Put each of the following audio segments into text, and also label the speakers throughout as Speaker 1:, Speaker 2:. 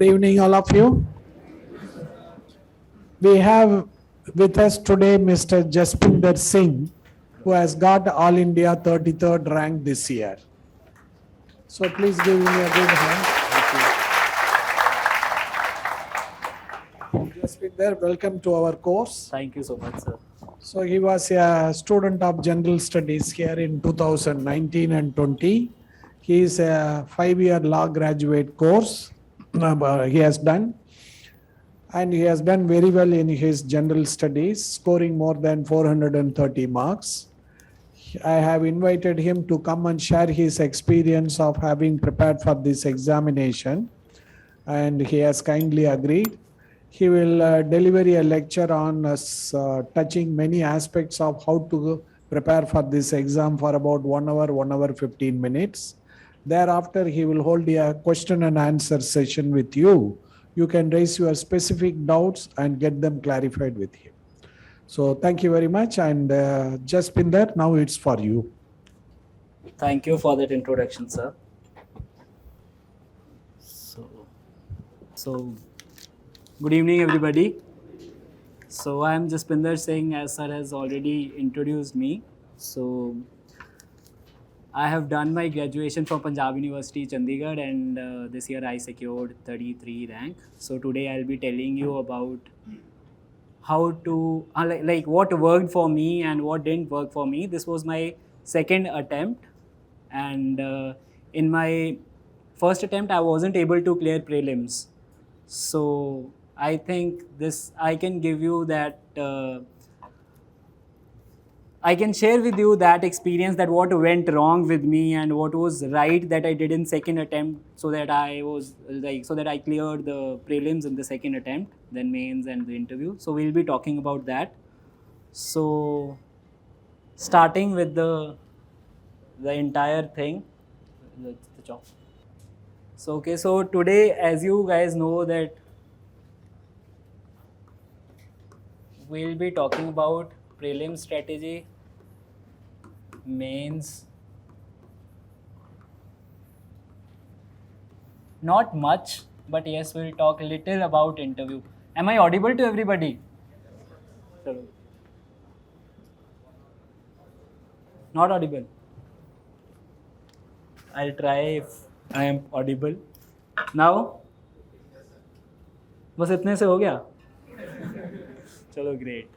Speaker 1: Good evening, all of you. We have with us today Mr. Jaspinder Singh, who has got All India 33rd rank this year. So please give him a good hand. Jaspinder, welcome to our course.
Speaker 2: Thank you so much, sir.
Speaker 1: So he was a student of General Studies here in 2019 and 20. He is a 5-year law graduate course he has done. And he has done very well in his general studies, scoring more than 430 marks. I have invited him to come and share his experience of having prepared for this examination, and he has kindly agreed. He will deliver a lecture on touching many aspects of how to prepare for this exam for about 1 hour 15 minutes. Thereafter, he will hold a question and answer session with you. You can raise your specific doubts and get them clarified with him. So thank you very much. And Jaspinder, now it's for you.
Speaker 2: Thank you for that introduction, sir. So good evening, everybody. So I am Jaspinder Singh, as sir has already introduced me. So I have done my graduation from Punjab University, Chandigarh, and this year I secured 33 rank. So today I'll be telling you about how to, like what worked for me and what didn't work for me. This was my second attempt, and in my first attempt I wasn't able to clear prelims. So I think I can give you that I can share with you that experience, that what went wrong with me and what was right that I did in second attempt, so that I cleared the prelims in the second attempt, then mains and the interview. So we'll be talking about that. So starting with the entire thing. So okay, so today, as you guys know, that we'll be talking about prelim strategy, mains, not much, but yes, we'll talk a little about interview. Am I audible to everybody? Not audible? I'll try if I am audible. Now? बस इतने से हो गया? चलो, great.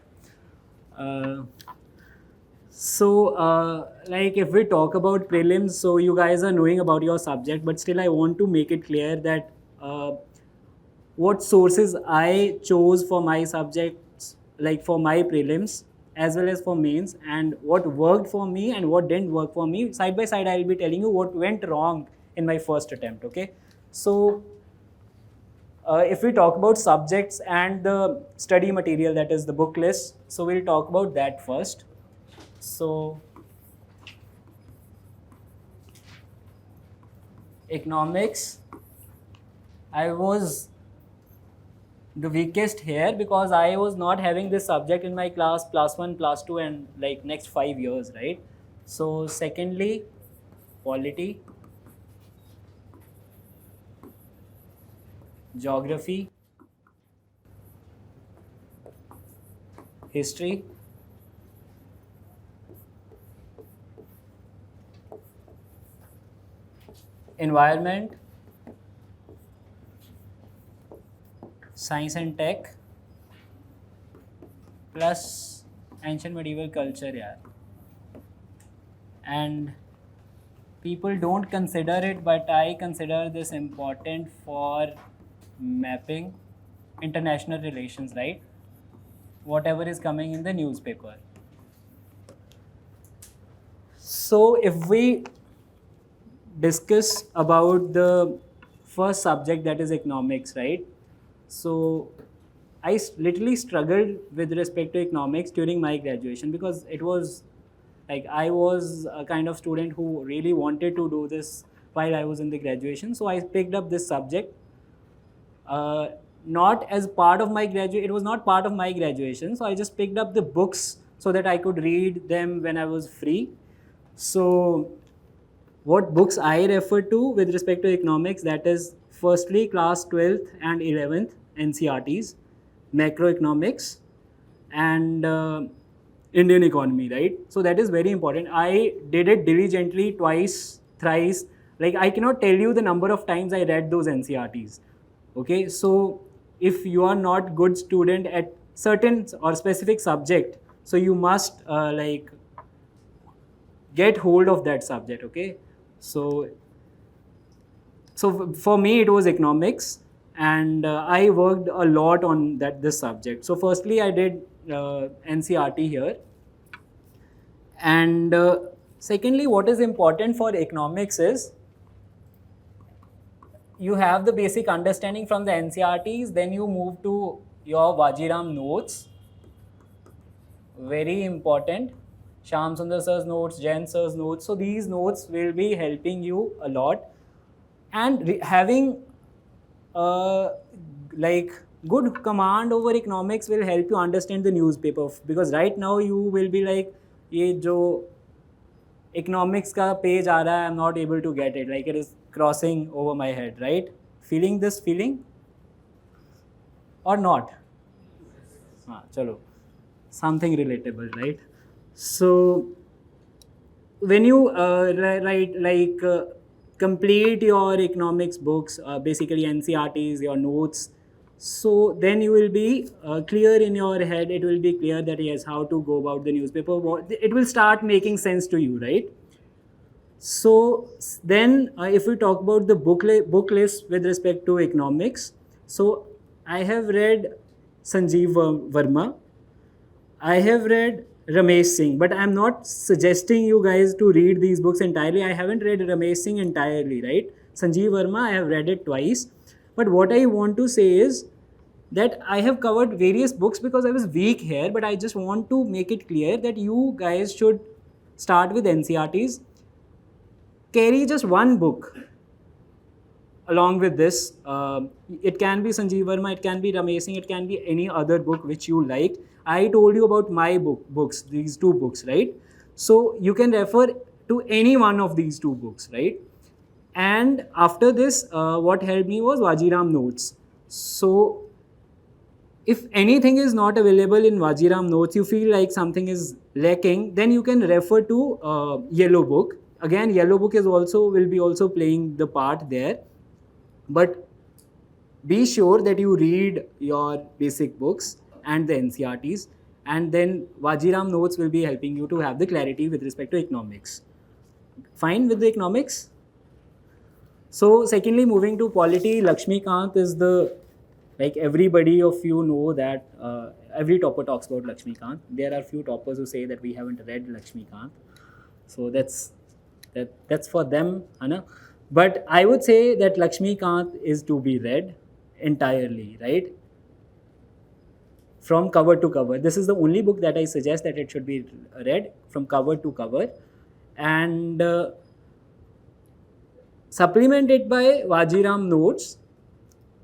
Speaker 2: So like if we talk about prelims, so you guys are knowing about your subject, but still I want to make it clear that what sources I chose for my subjects, like for my prelims as well as for mains, and what worked for me and what didn't work for me. Side by side, I'll be telling you what went wrong in my first attempt, okay? So if we talk about subjects and the study material, that is the book list, so we'll talk about that first. So economics, I was the weakest here because I was not having this subject in my class +1, +2 and like next 5 years, right? So secondly, polity, geography, history, environment, science and tech, plus ancient medieval culture, yeah. And people don't consider it, but I consider this important for mapping international relations, right? Whatever is coming in the newspaper. So if we discuss about the first subject, that is economics, right? So I literally struggled with respect to economics during my graduation because it was like I was a kind of student who really wanted to do this while I was in the graduation. So I picked up this subject. Not as part of my it was not part of my graduation. So I just picked up the books so that I could read them when I was free. So what books I refer to with respect to economics, that is firstly class 12th and 11th NCRTs, macroeconomics, and Indian economy, right? So that is very important. I did it diligently twice, thrice. Like I cannot tell you the number of times I read those NCRTs. Okay, so if you are not good student at certain or specific subject, so you must like get hold of that subject. Okay, so for me it was economics, and I worked a lot on this subject. So firstly I did NCRT here, and secondly what is important for economics is you have the basic understanding from the NCRTs, then you move to your Vajiram notes, very important, Sham Sundar sir's notes, Jain sir's notes. So these notes will be helping you a lot, and having like good command over economics will help you understand the newspaper, because right now you will be like, ये जो economics का page आ रहा है, I'm not able to get it, like it is crossing over my head, right? Feeling this feeling or not? हाँ, चलो, something relatable, right? So when you write like complete your economics books, basically NCRTs, your notes, so then you will be clear in your head. It will be clear that yes, how to go about the newspaper. It will start making sense to you, right? So then if we talk about the book list with respect to economics, so I have read Sanjeev Verma, I have read Ramesh Singh, but I'm not suggesting you guys to read these books entirely. I haven't read Ramesh Singh entirely, right? Sanjeev Verma, I have read it twice. But what I want to say is that I have covered various books because I was weak here, but I just want to make it clear that you guys should start with NCRTs. Carry just one book along with this. It can be Sanjeev Verma, it can be Ramesh Singh, it can be any other book which you like. I told you about my books, these two books, right? So you can refer to any one of these two books, right? And after this, what helped me was Vajiram notes. So if anything is not available in Vajiram notes, you feel like something is lacking, then you can refer to Yellow Book. Again, Yellow Book will be also playing the part there. But be sure that you read your basic books and the NCRTs, and then Vajiram notes will be helping you to have the clarity with respect to economics. Fine with the economics? So secondly, moving to polity, Lakshmikant is the, like everybody of you know that every topper talks about Lakshmikant. There are few toppers who say that we haven't read Lakshmikant. So that's for them, Anna. But I would say that Lakshmikant is to be read entirely, right? From cover to cover. This is the only book that I suggest that it should be read from cover to cover. And supplement it by Vajiram notes.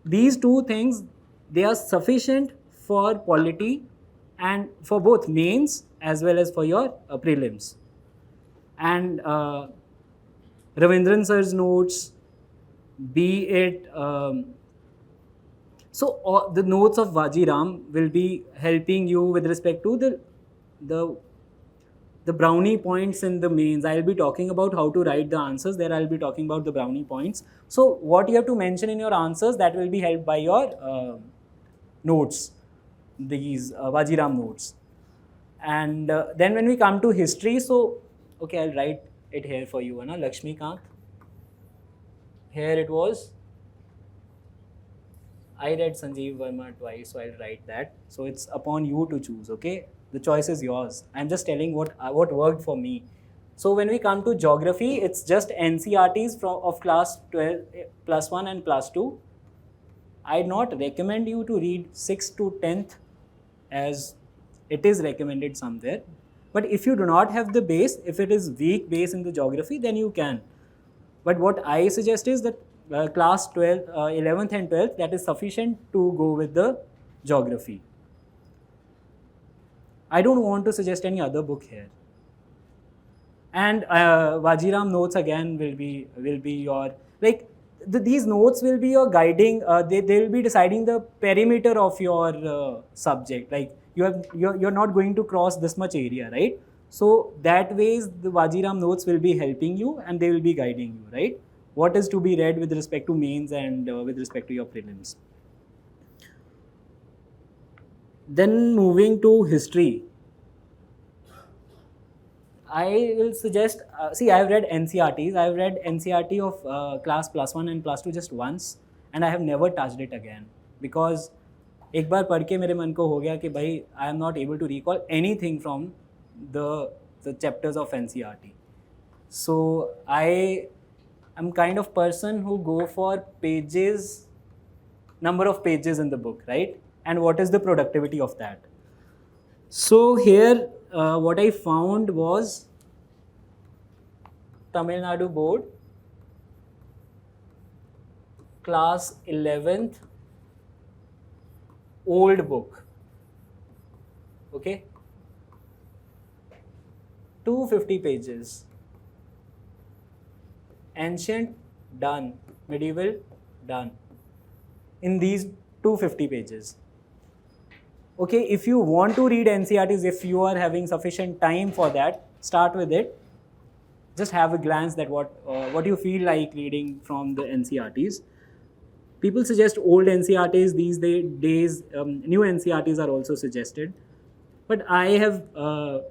Speaker 2: These two things, they are sufficient for polity and for both mains as well as for your prelims. And Ravindran sir's notes, be it so the notes of Vajiram will be helping you with respect to the brownie points in the mains. I'll be talking about how to write the answers. There I'll be talking about the brownie points. So what you have to mention in your answers, that will be helped by your notes, these Vajiram notes. And then when we come to history, so okay, I'll write it here for you, Anna. Lakshmikant. Here it was. I read Sanjeev Verma twice, so I'll write that. So it's upon you to choose, okay? The choice is yours. I'm just telling what worked for me. So when we come to geography, it's just NCRTs of class 12, plus 1 and plus 2. I'd not recommend you to read 6th to 10th as it is recommended somewhere. But if you do not have the base, if it is weak base in the geography, then you can. But what I suggest is that class 12, 11th and 12th, that is sufficient to go with the geography. I don't want to suggest any other book here. And Vajiram notes again will be your, like, these notes will be your guiding, they will be deciding the perimeter of your subject. Like you're not going to cross this much area, right? So that ways the Vajiram notes will be helping you and they will be guiding you, right? What is to be read with respect to mains and with respect to your prelims. Then moving to history, I will suggest, see, I've read NCRTs. I've read NCRT of class +1 and +2 just once, and I have never touched it again because एक बार पढ़ के मेरे मन को हो गया कि भाई I am not able to recall anything from the chapters of NCRT. So I am kind of person who go for pages, number of pages in the book, right? And what is the productivity of that? So here, what I found was Tamil Nadu board, class 11th, old book, okay, 250 pages, ancient done, medieval done, in these 250 pages. Okay, if you want to read NCRTs, if you are having sufficient time for that, start with it. Just have a glance at what you feel like reading from the NCRTs. People suggest old NCRTs these days. New NCRTs are also suggested. But I have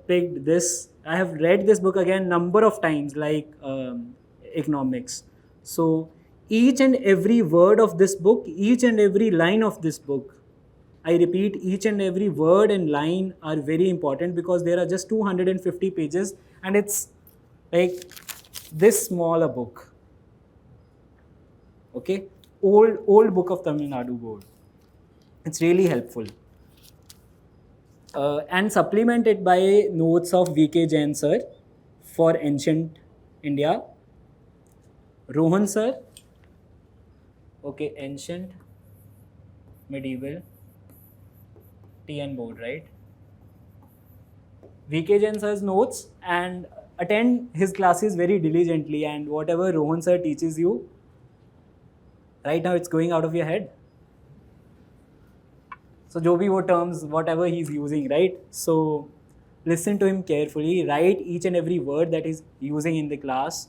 Speaker 2: picked this. I have read this book again number of times, like economics. So each and every word of this book, each and every line of this book, I repeat, each and every word and line are very important because there are just 250 pages and it's like this small a book. Okay, old book of Tamil Nadu board. It's really helpful. And supplemented by notes of V.K. Jain sir for ancient India. Rohan sir, okay, ancient, medieval, TN board, right? V.K. Jain sir's notes, and attend his classes very diligently, and whatever Rohan sir teaches you, right now it's going out of your head. So जो भी वो terms, whatever he's using, right? So listen to him carefully, write each and every word that he's using in the class.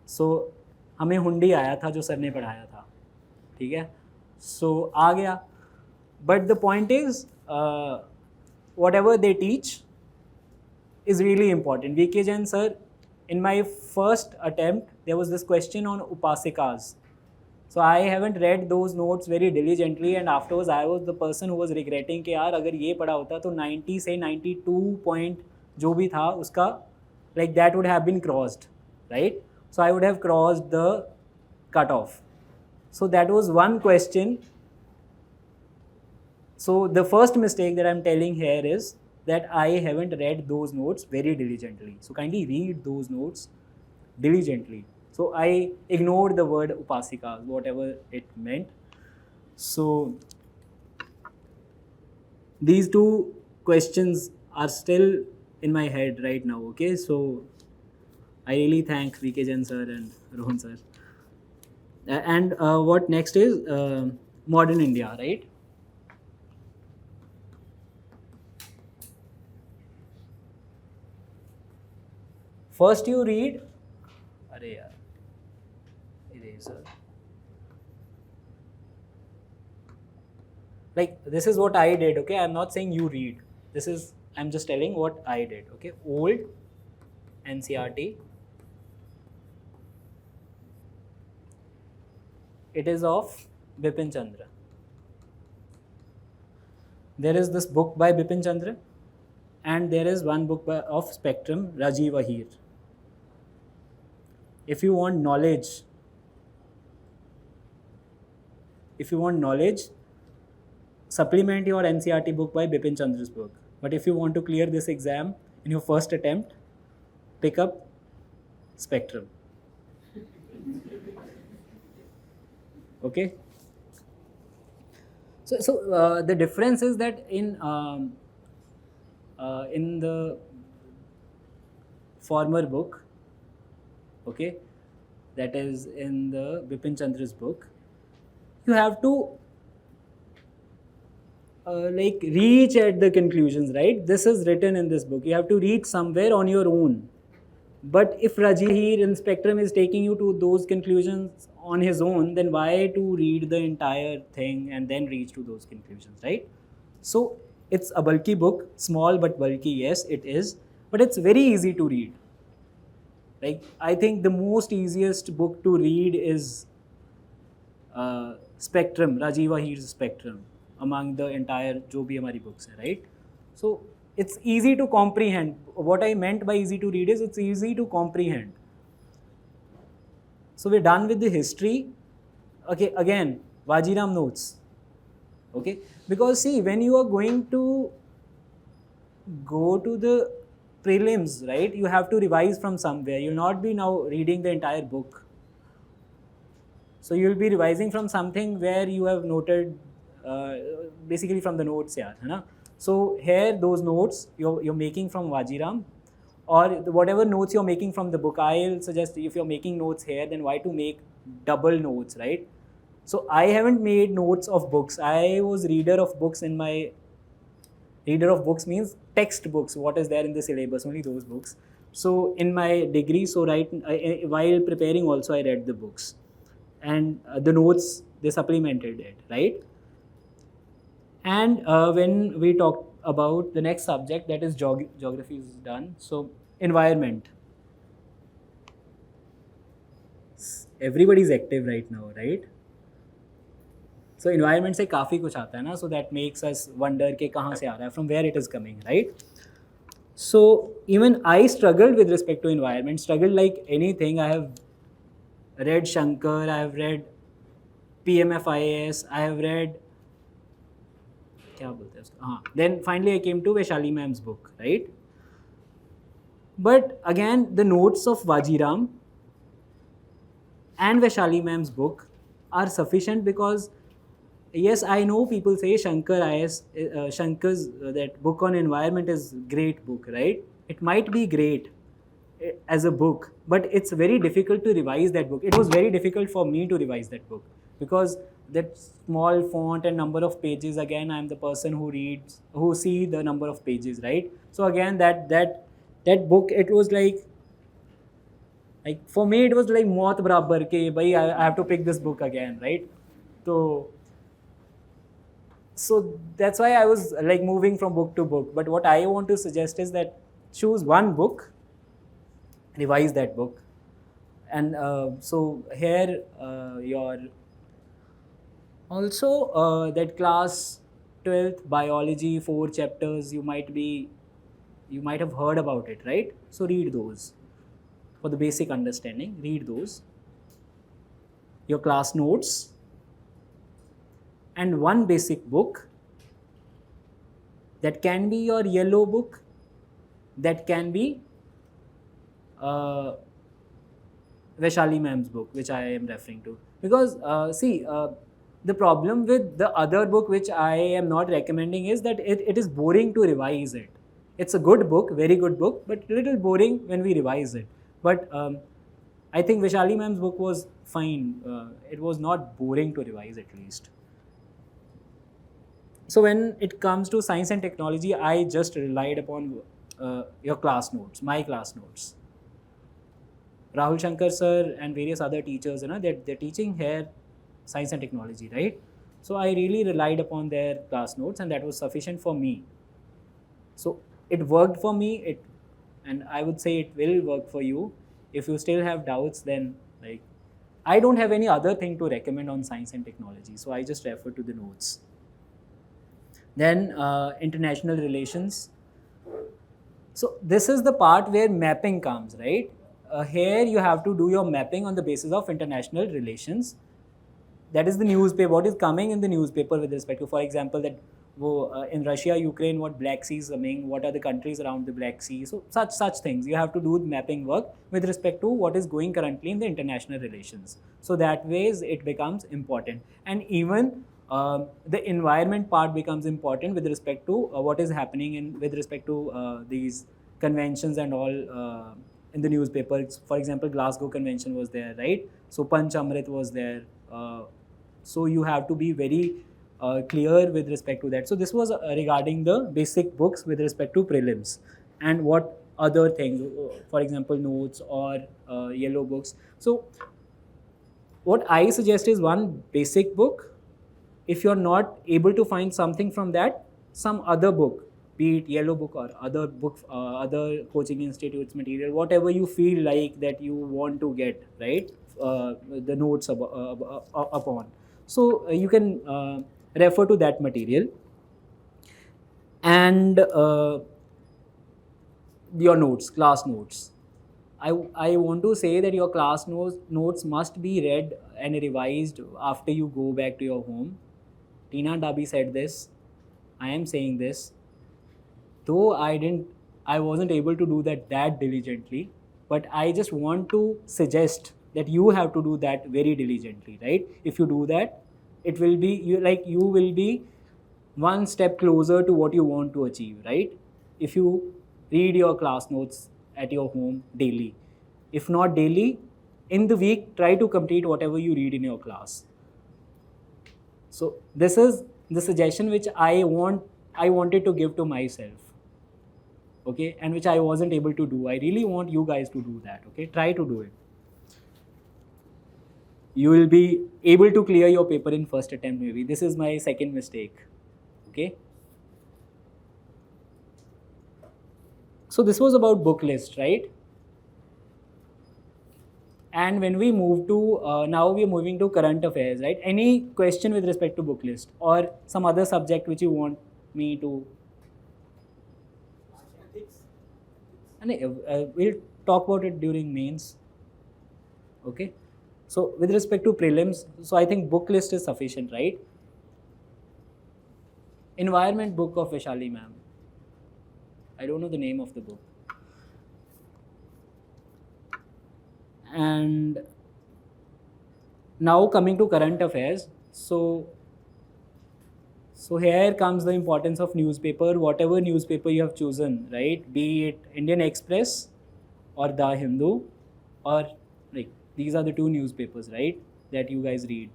Speaker 2: So हमें हुंडी आया था जो sir ने पढ़ाया था, ठीक है? So आ गया. But the point is, whatever they teach is really important. V.K. Jain sir, in my first attempt, there was this question on upasikas. So I haven't read those notes very diligently, and afterwards I was the person who was regretting कि यार अगर ये पढ़ा होता तो 90 से 92 point जो भी था उसका, like that would have been crossed, right? So I would have crossed the cutoff. So that was one question. So the first mistake that I'm telling here is that I haven't read those notes very diligently. So kindly read those notes diligently. So I ignored the word upasika, whatever it meant. So these two questions are still in my head right now, okay? So I really thank V.K. Jain sir and Rohan sir. And what next is modern India, right? First you read, अरे यार, eraser. Like this is what I did, okay? I'm not saying you read. I'm just telling what I did, okay? Old NCRT. It is of Bipin Chandra. There is this book by Bipin Chandra, and there is one book of Spectrum, Rajiv Ahir. If you want knowledge, supplement your NCRT book by Bipin Chandra's book. But if you want to clear this exam in your first attempt, pick up Spectrum. Okay? So the difference is that in the former book, okay, that is in the Bipin Chandra's book, you have to like reach at the conclusions, right? This is written in this book. You have to reach somewhere on your own. But if Rajir in Spectrum is taking you to those conclusions on his own, then why to read the entire thing and then reach to those conclusions, right? So it's a bulky book, small but bulky, yes, it is. But it's very easy to read. Like, I think the most easiest book to read is Spectrum, Rajiv Ahir's Spectrum, among the entire जो भी हमारी books है, right? So it's easy to comprehend. What I meant by easy to read is it's easy to comprehend. So we're done with the history. Okay, again, Vajiram notes. Okay, because see, when you are going to go to the prelims, right, you have to revise from somewhere. You'll not be now reading the entire book. So you'll be revising from something where you have noted, basically from the notes, yeah, है ना? So here, those notes you're making from Vajiram, or whatever notes you're making from the book. I'll suggest if you're making notes here, then why to make double notes, right? So I haven't made notes of books. I was reader of books in my reader of books means textbooks. What is there in the syllabus? Only those books. So in my degree, so while preparing, also I read the books, and the notes they supplemented it, right? And when we talk about the next subject, that is geography is done. So environment. Everybody is active right now, right? So environment से काफ़ी कुछ आता है ना, so that makes us wonder कि कहाँ से आ रहा है, from where it is coming, right? So even I struggled with respect to environment, struggled like anything. I have read Shankar, I have read PMFIS, I have read क्या बोलते हैं उसको, हाँ, then finally I came to Vaishali ma'am's book, right? But again, the notes of Vajiram and Vaishali ma'am's book are sufficient because, yes, I know people say Shankar's that book on environment is great book, right? It might be great as a book, but it's very difficult to revise that book. It was very difficult for me to revise that book because that small font and number of pages, again, I'm the person who see the number of pages, right? So again, that book, it was like for me, it was like maut barabar ke bhai, I have to pick this book again, right? So that's why I was like moving from book to book. But what I want to suggest is that choose one book, revise that book, and so here your also that class 12th biology 4 chapters, you might have heard about it, right? So read those for the basic understanding. Read those, your class notes, and one basic book that can be your yellow book, that can be Vaishali ma'am's book, which I am referring to. Because the problem with the other book, which I am not recommending, is that it is boring to revise it. It's a good book, very good book, but a little boring when we revise it. But I think Vaishali ma'am's book was fine. It was not boring to revise, at least. So when it comes to science and technology, I just relied upon your class notes, my class notes. Rahul Shankar sir and various other teachers, they're teaching here science and technology, right? So I really relied upon their class notes, and that was sufficient for me. So it worked for me, and I would say it will work for you. If you still have doubts, then I don't have any other thing to recommend on science and technology, so I just refer to the notes. Then international relations. So this is the part where mapping comes, right? Here you have to do your mapping on the basis of international relations. That is the newspaper, what is coming in the newspaper with respect to, for example, that in Russia, Ukraine, what Black Sea is coming, what are the countries around the Black Sea. So such things. You have to do mapping work with respect to what is going currently in the international relations. So that ways it becomes important. And even the environment part becomes important with respect to what is happening with respect to these conventions and all in the newspaper. For example, Glasgow Convention was there, right? So Panch Amrit was there. So you have to be very clear with respect to that. So this was regarding the basic books with respect to prelims, and what other things, for example, notes or yellow books. So what I suggest is one basic book. If you're not able to find something from that, some other book, be it yellow book or other book, other coaching institutes material, whatever you feel like that you want to get, right? The notes upon. So you can refer to that material. And your notes, class notes. I want to say that your class notes must be read and revised after you go back to your home. Tina Dabi said this. I am saying this. Though I wasn't able to do that diligently, but I just want to suggest that you have to do that very diligently, right? If you do that, it will be you will be one step closer to what you want to achieve, right? If you read your class notes at your home daily. If not daily, in the week, try to complete whatever you read in your class. So this is the suggestion which I wanted to give to myself. Okay, and which I wasn't able to do. I really want you guys to do that. Okay, try to do it. You will be able to clear your paper in first attempt maybe. This is my second mistake. Okay. So this was about book list, right? And when we move to, now we are moving to current affairs, right? Any question with respect to book list or some other subject which you want me to? We'll talk about it during mains. Okay. So with respect to prelims, so I think book list is sufficient, right? Environment book of Vaishali ma'am. I don't know the name of the book. And now coming to current affairs. So here comes the importance of newspaper, whatever newspaper you have chosen, right? Be it Indian Express or The Hindu, or like these are the two newspapers, right? That you guys read.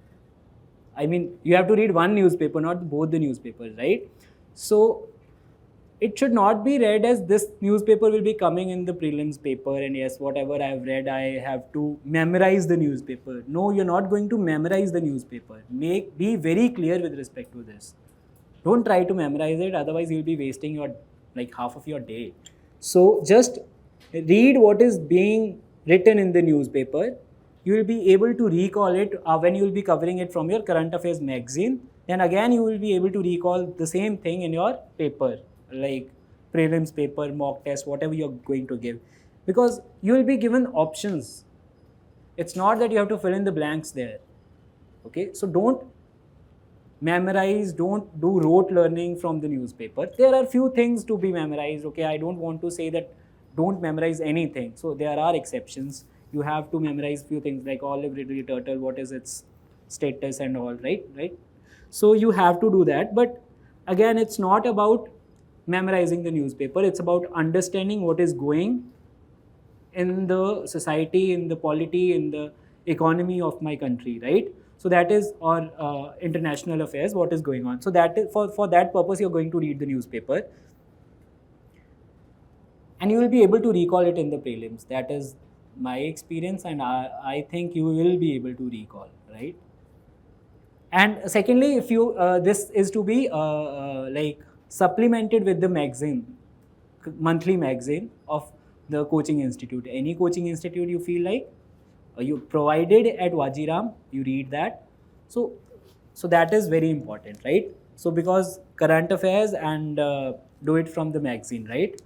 Speaker 2: I mean, you have to read one newspaper, not both the newspapers, right? So it should not be read as this newspaper will be coming in the prelims paper, and yes, whatever I have read, I have to memorize the newspaper. No, you're not going to memorize the newspaper. Be very clear with respect to this. Don't try to memorize it, otherwise you'll be wasting your half of your day. So just read what is being written in the newspaper. You will be able to recall it when you will be covering it from your current affairs magazine. Then again you will be able to recall the same thing in your paper, like prelims paper, mock test, whatever you're going to give, because you will be given options. It's not that you have to fill in the blanks there. Okay, so don't memorize, don't do rote learning from the newspaper. There are few things to be memorized. Okay, I don't want to say that don't memorize anything. So there are exceptions. You have to memorize few things like olive ridley turtle, what is its status and all, right? So you have to do that. But again, it's not about memorizing the newspaper. It's about understanding what is going in the society, in the polity, in the economy of my country, right? So that is, or international affairs, what is going on. So that is, for that purpose, you're going to read the newspaper. And you will be able to recall it in the prelims. That is my experience, and I think you will be able to recall, right? And secondly, if you, this is to be supplemented with the magazine, monthly magazine of the coaching institute. Any coaching institute you feel like, you provided at Vajiram, you read that. So that is very important, right? So because current affairs and do it from the magazine, right?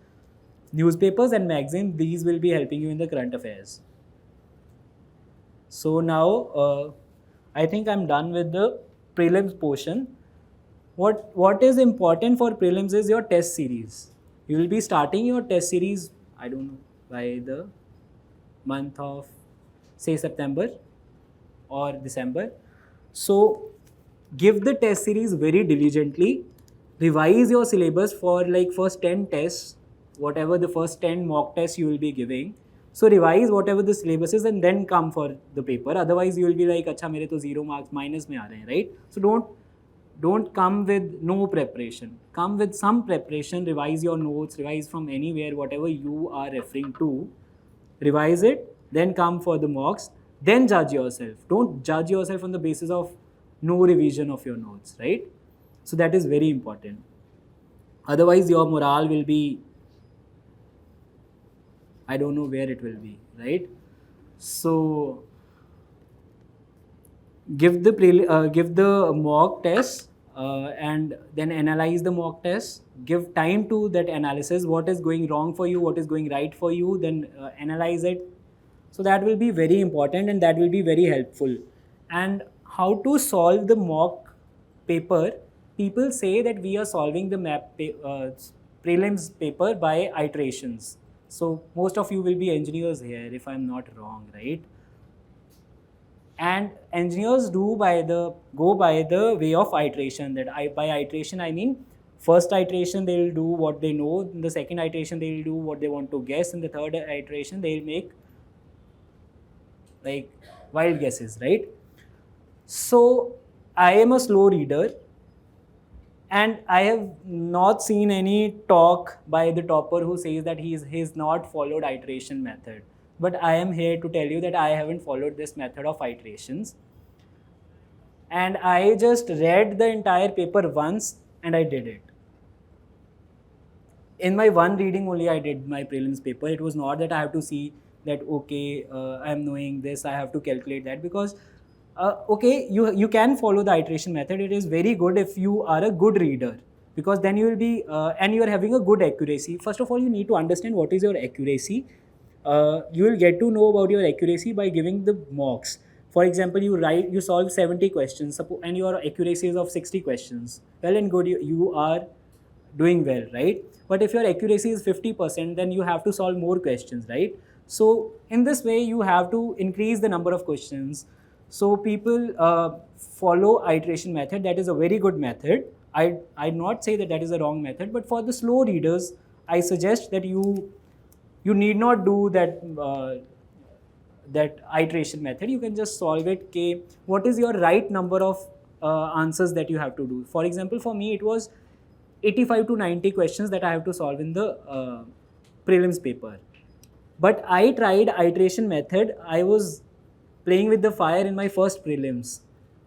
Speaker 2: Newspapers and magazine, these will be helping you in the current affairs. So now I think I'm done with the prelims portion. What is important for prelims is your test series. You will be starting your test series, I don't know, by the month of say September or December. So give the test series very diligently. Revise your syllabus for like first 10 tests, whatever the first 10 mock tests you will be giving. So revise whatever the syllabus is and then come for the paper. Otherwise you will be like, acha mere to 0 marks minus mein aa rahe hain, right? So don't come with no preparation. Come with some preparation, revise your notes, revise from anywhere, whatever you are referring to, revise it, then come for the mocks, then judge yourself. Don't judge yourself on the basis of no revision of your notes, right? So that is very important. Otherwise your morale will be, I don't know where it will be, right? So give the mock test and then analyze the mock test. Give time to that analysis. What is going wrong for you? What is going right for you? Then analyze it. So that will be very important and that will be very helpful. And how to solve the mock paper? People say that we are solving the prelims paper by iterations. So most of you will be engineers here, if I'm not wrong, right? And engineers go by the way of iteration. By iteration I mean first iteration they will do what they know, in the second iteration they will do what they want to guess, in the third iteration they will make like wild guesses, right? So I am a slow reader and I have not seen any talk by the topper who says that he's not followed iteration method. But I am here to tell you that I haven't followed this method of iterations. And I just read the entire paper once and I did it. In my one reading only I did my prelims paper. It was not that I have to see that, okay, I'm knowing this, I have to calculate that, because okay, you can follow the iteration method. It is very good if you are a good reader, because then you will be, and you are having a good accuracy. First of all, you need to understand what is your accuracy. You will get to know about your accuracy by giving the mocks. For example, you solve 70 questions and your accuracy is of 60 questions. Well and good, you are doing well, right? But if your accuracy is 50%, then you have to solve more questions, right? So in this way, you have to increase the number of questions. So people follow iteration method. That is a very good method. I'd not say that is a wrong method, but for the slow readers, I suggest that you need not do that iteration method. You can just solve it. Okay, what is your right number of answers that you have to do? For example, for me, it was 85 to 90 questions that I have to solve in the prelims paper. But I tried iteration method. I was playing with the fire in my first prelims.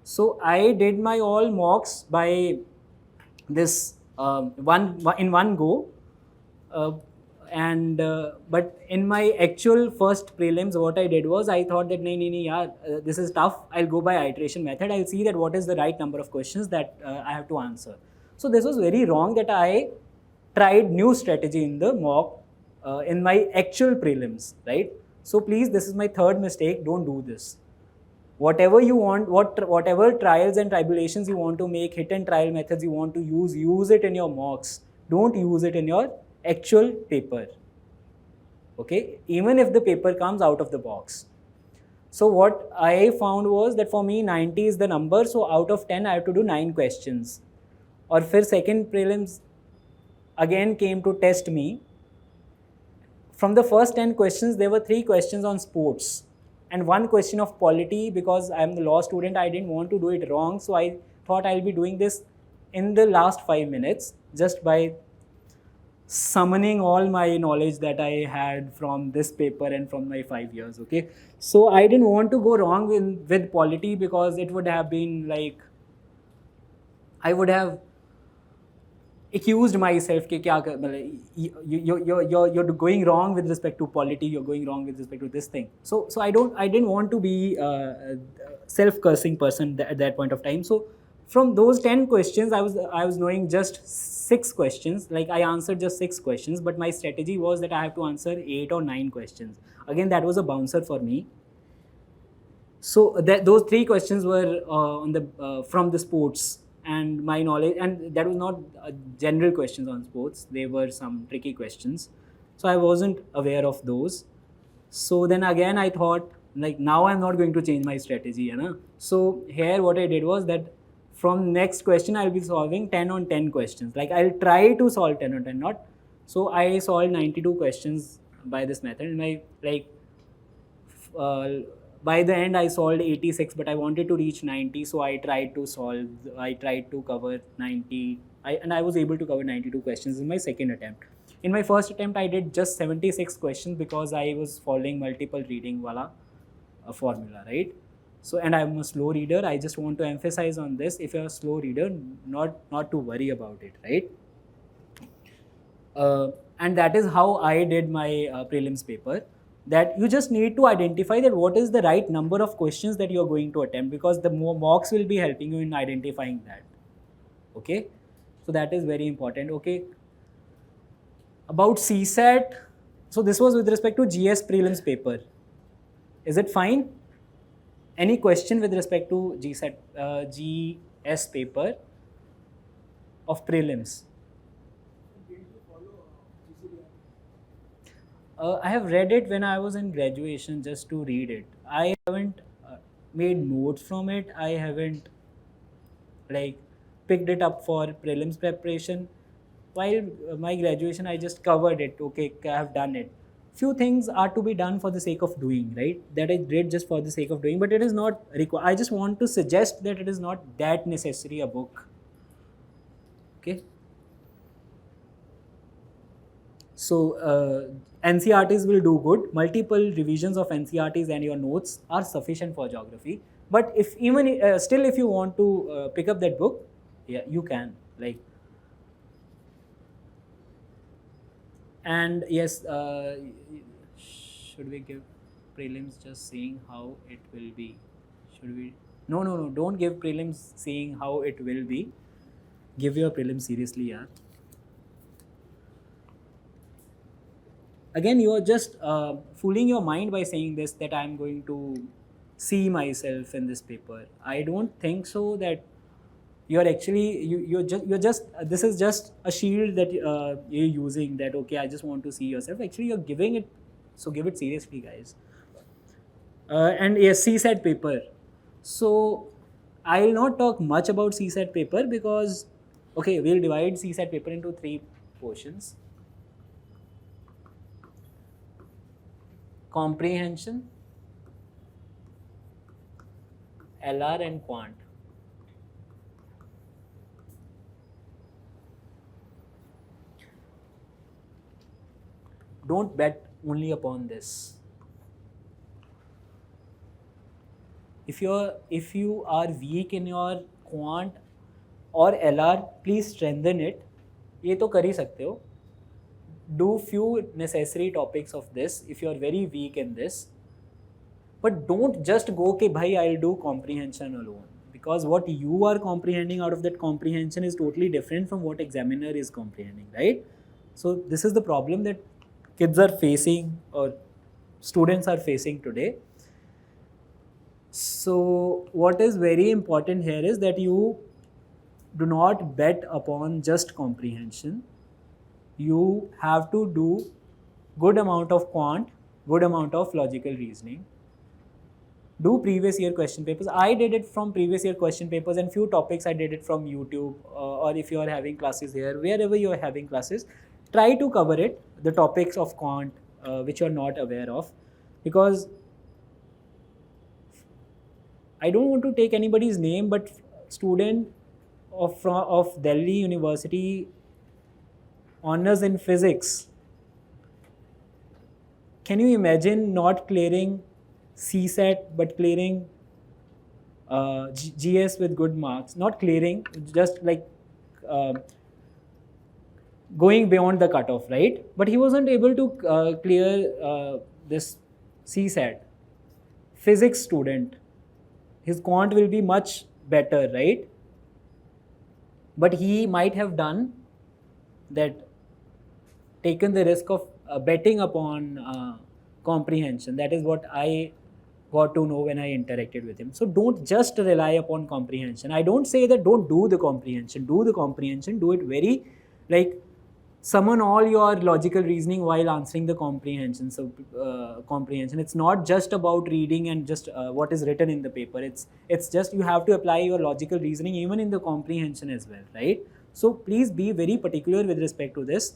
Speaker 2: So I did my all mocks by this one go. But in my actual first prelims, what I did was I thought that this is tough. I'll go by iteration method. I'll see that what is the right number of questions that I have to answer. So this was very wrong that I tried new strategy in the mock in my actual prelims, right? So please, this is my third mistake. Don't do this. Whatever you want, whatever trials and tribulations you want to make, hit and trial methods you want to use it in your mocks. Don't use it in your actual paper. Okay, even if the paper comes out of the box. So what I found was that for me 90 is the number, so out of 10 I have to do 9 questions. Or फिर second prelims again came to test me. From the first 10 questions, there were 3 questions on sports and 1 question of polity. Because I am the law student, I didn't want to do it wrong, so I thought I'll be doing this in the last 5 minutes just by summoning all my knowledge that I had from this paper and from my 5 years, okay? So I didn't want to go wrong with polity, because it would have been like, I would have accused myself कि you're going wrong with respect to polity, you're going wrong with respect to this thing. So I didn't want to be a self-cursing person at that point of time. So from those 10 questions, I was knowing just 6 questions. Like I answered just 6 questions, but my strategy was that I have to answer 8 or 9 questions. Again, that was a bouncer for me. So those 3 questions were from the sports. And my knowledge, and that was not general questions on sports, they were some tricky questions. So I wasn't aware of those. So then again I thought, like, now I'm not going to change my strategy, you know? So here what I did was that from next question I'll be solving 10 on 10 questions. Like I'll try to solve 10 on 10, not. So I solved 92 questions by this method. And by the end I solved 86, but I wanted to reach 90, so I tried to cover 90, and I was able to cover 92 questions in my second attempt. In my first attempt, I did just 76 questions because I was following multiple reading wala formula, right? So, and I'm a slow reader. I just want to emphasize on this. If you're a slow reader, not to worry about it, right? And that is how I did my prelims paper. That you just need to identify that what is the right number of questions that you're going to attempt, because the more mocks will be helping you in identifying that. Okay, so that is very important. Okay, about CSAT. So this was with respect to GS prelims paper. Is it fine? Any question with respect to GS paper of prelims? I have read it when I was in graduation, just to read it. I haven't made notes from it. I haven't like picked it up for prelims preparation. While my graduation, I just covered it. Okay, I have done it. Few things are to be done for the sake of doing, right? That I did just for the sake of doing, but it is not required. I just want to suggest that it is not that necessary a book. Okay. So NCRTs will do good. Multiple revisions of NCRTs and your notes are sufficient for geography. But if even still, if you want to pick up that book, yeah, you can. Like, and yes, should we give prelims just seeing how it will be? Should we? No. Don't give prelims seeing how it will be. Give your prelims seriously, yeah. Again, you are just fooling your mind by saying this, that I am going to see myself in this paper. I don't think so. That you're actually you're just this is just a shield that you're using. That okay, I just want to see yourself. Actually, you're giving it. So give it seriously, guys. And yes, CSAT paper. So I will not talk much about CSAT paper because okay, we'll divide CSAT paper into 3 portions. Comprehension, LR and quant. Don't bet only upon this. If you are weak in your quant or LR, please strengthen it. ये तो कर ही सकते हो. Do few necessary topics of this if you are very weak in this, but don't just go okay bhai I'll do comprehension alone, because what you are comprehending out of that comprehension is totally different from what examiner is comprehending, right? So this is the problem that kids are facing or students are facing today. So what is very important here is that you do not bet upon just comprehension. You have to do good amount of quant, good amount of logical reasoning. Do previous year question papers. I did it from previous year question papers, and few topics I did it from YouTube, or if you are having classes here, wherever you are having classes, try to cover it, the topics of quant which you are not aware of, because I don't want to take anybody's name, but student of Delhi University, honors in physics. Can you imagine not clearing CSAT but clearing GS with good marks? Not clearing, just like going beyond the cutoff, right? But he wasn't able to clear this CSAT. Physics student, his quant will be much better, right? But he might have done that, taken the risk of betting upon comprehension. That is what I got to know when I interacted with him. So don't just rely upon comprehension. I don't say that don't do the comprehension. Do the comprehension. Do it very, like, summon all your logical reasoning while answering the comprehension. So comprehension. It's not just about reading and just what is written in the paper. It's just you have to apply your logical reasoning even in the comprehension as well, right? So please be very particular with respect to this.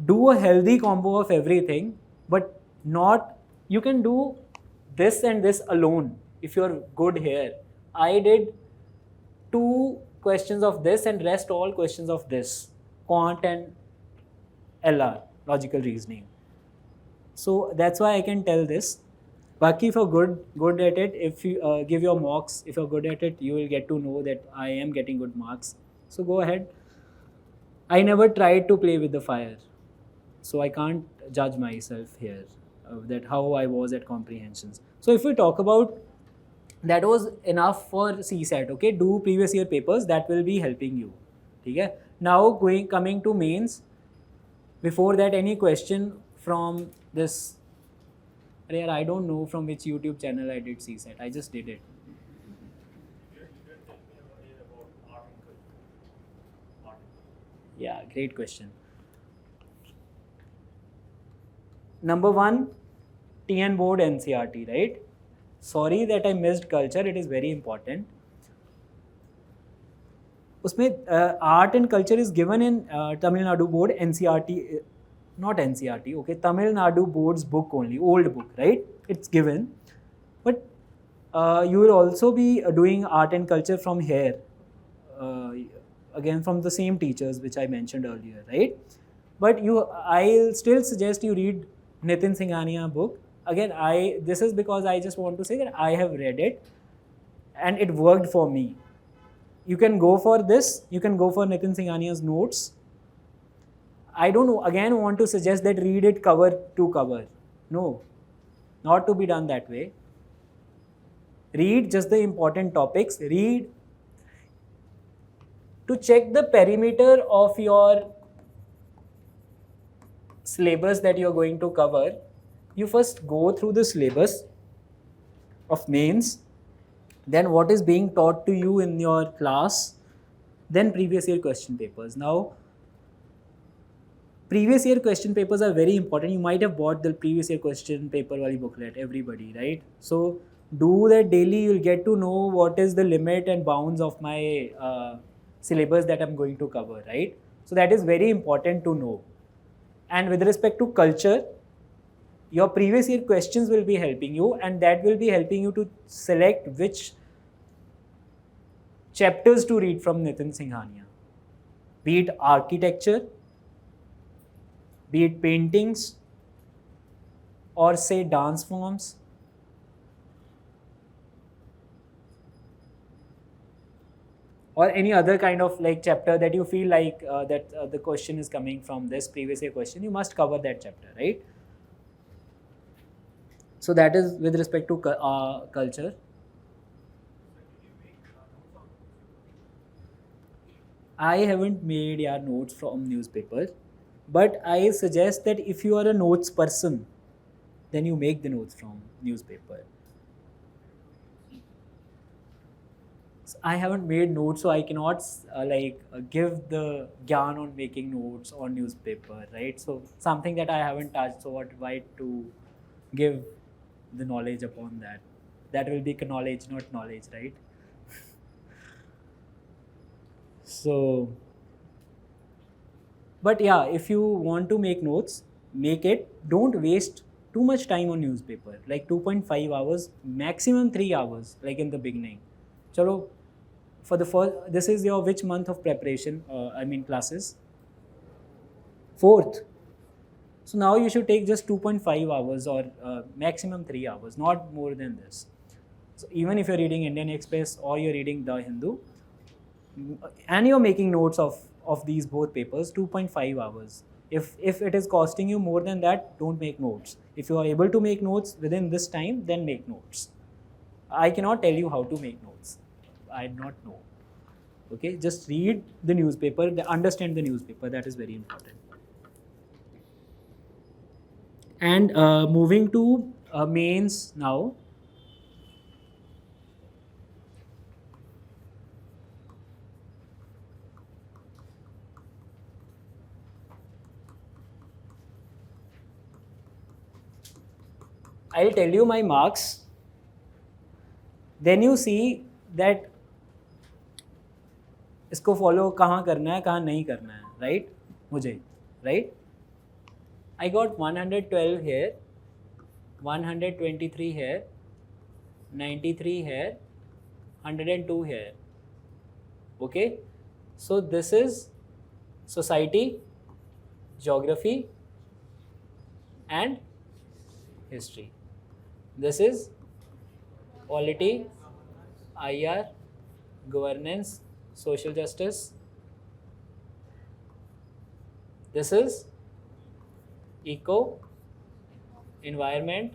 Speaker 2: Do a healthy combo of everything, but not, you can do this and this alone, if you're good here, I did 2 questions of this and rest all questions of this, quant and LR, logical reasoning. So that's why I can tell this. Baki, if you're good at it, if you give your mocks, if you're good at it, you will get to know that I am getting good marks. So go ahead. I never tried to play with the fire, so I can't judge myself here that how I was at comprehensions. So if we talk about that was enough for CSAT, okay? Do previous year papers, that will be helping you. Okay? Now coming to mains. Before that, any question from this? I don't know from which YouTube channel I did CSAT. I just did it. Yeah, great question. Number 1, TN board NCRT, right? Sorry that I missed culture. It is very important. उसमें art and culture is given in Tamil Nadu board NCRT, not NCRT, okay, Tamil Nadu board's book only, old book, right? It's given, but you will also be doing art and culture from here, again from the same teachers which I mentioned earlier, right? But I'll still suggest you read Nitin Singhania book. Again, this is because I just want to say that I have read it and it worked for me. You can go for this, you can go for Nitin Singhania's notes. I don't again want to suggest that read it cover to cover. No, not to be done that way. Read just the important topics. Read to check the perimeter of your syllabus that you're going to cover. You first go through the syllabus of mains, then what is being taught to you in your class, then previous year question papers. Now, previous year question papers are very important. You might have bought the previous year question paper wali booklet, everybody, right? So do that daily. You'll get to know what is the limit and bounds of my syllabus that I'm going to cover, right? So that is very important to know. And with respect to culture, your previous year questions will be helping you, and that will be helping you to select which chapters to read from Nitin Singhania. Be it architecture, be it paintings, or say dance forms. Or any other kind of like chapter that you feel like that the question is coming from this previous year question, you must cover that chapter, right? So that is with respect to culture. I haven't made notes from newspaper, but I suggest that if you are a notes person, then you make the notes from newspaper. So I haven't made notes, so I cannot give the gyan on making notes on newspaper, right? So something that I haven't touched, so why to give the knowledge upon that? That will be knowledge, not knowledge, right? So, but yeah, if you want to make notes, make it. Don't waste too much time on newspaper, like 2.5 hours, maximum 3 hours, like in the beginning. Chalo, for the first, this is your which month of preparation, classes? 4th. So now you should take just 2.5 hours or maximum 3 hours, not more than this. So even if you're reading Indian Express or you're reading The Hindu, and you're making notes of these both papers, 2.5 hours. If it is costing you more than that, don't make notes. If you are able to make notes within this time, then make notes. I cannot tell you how to make notes. I do not know. Okay, just read the newspaper, understand the newspaper. That is very important. And moving to mains now. I'll tell you my marks. Then you see that इसको follow कहाँ करना है, कहाँ नहीं करना है, right? मुझे, right? I got 112 here, 123 here, 93 here, 102 here. Okay, so this is society, geography and history. This is polity, IR, governance, social justice. This is eco, environment,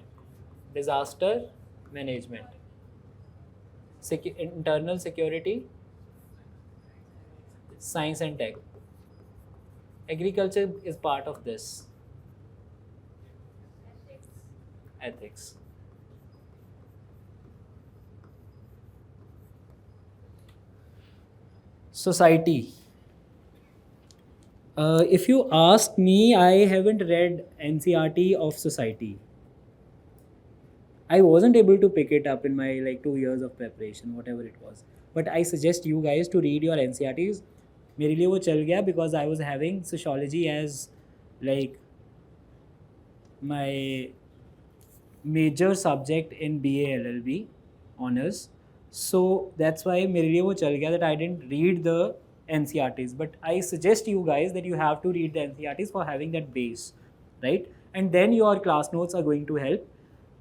Speaker 2: disaster management, internal security, science and tech. Agriculture is part of this. Ethics. Society. If you ask me, I haven't read NCRT of society. I wasn't able to pick it up in my like 2 years of preparation, whatever it was. But I suggest you guys to read your NCRTs. मेरे लिए वो चल गया because I was having sociology as like my major subject in BA LLB honors. So that's why मेरे लिए वो चल गया that I didn't read the NCRTs. But I suggest you guys that you have to read the NCRTs for having that base, right? And then your class notes are going to help.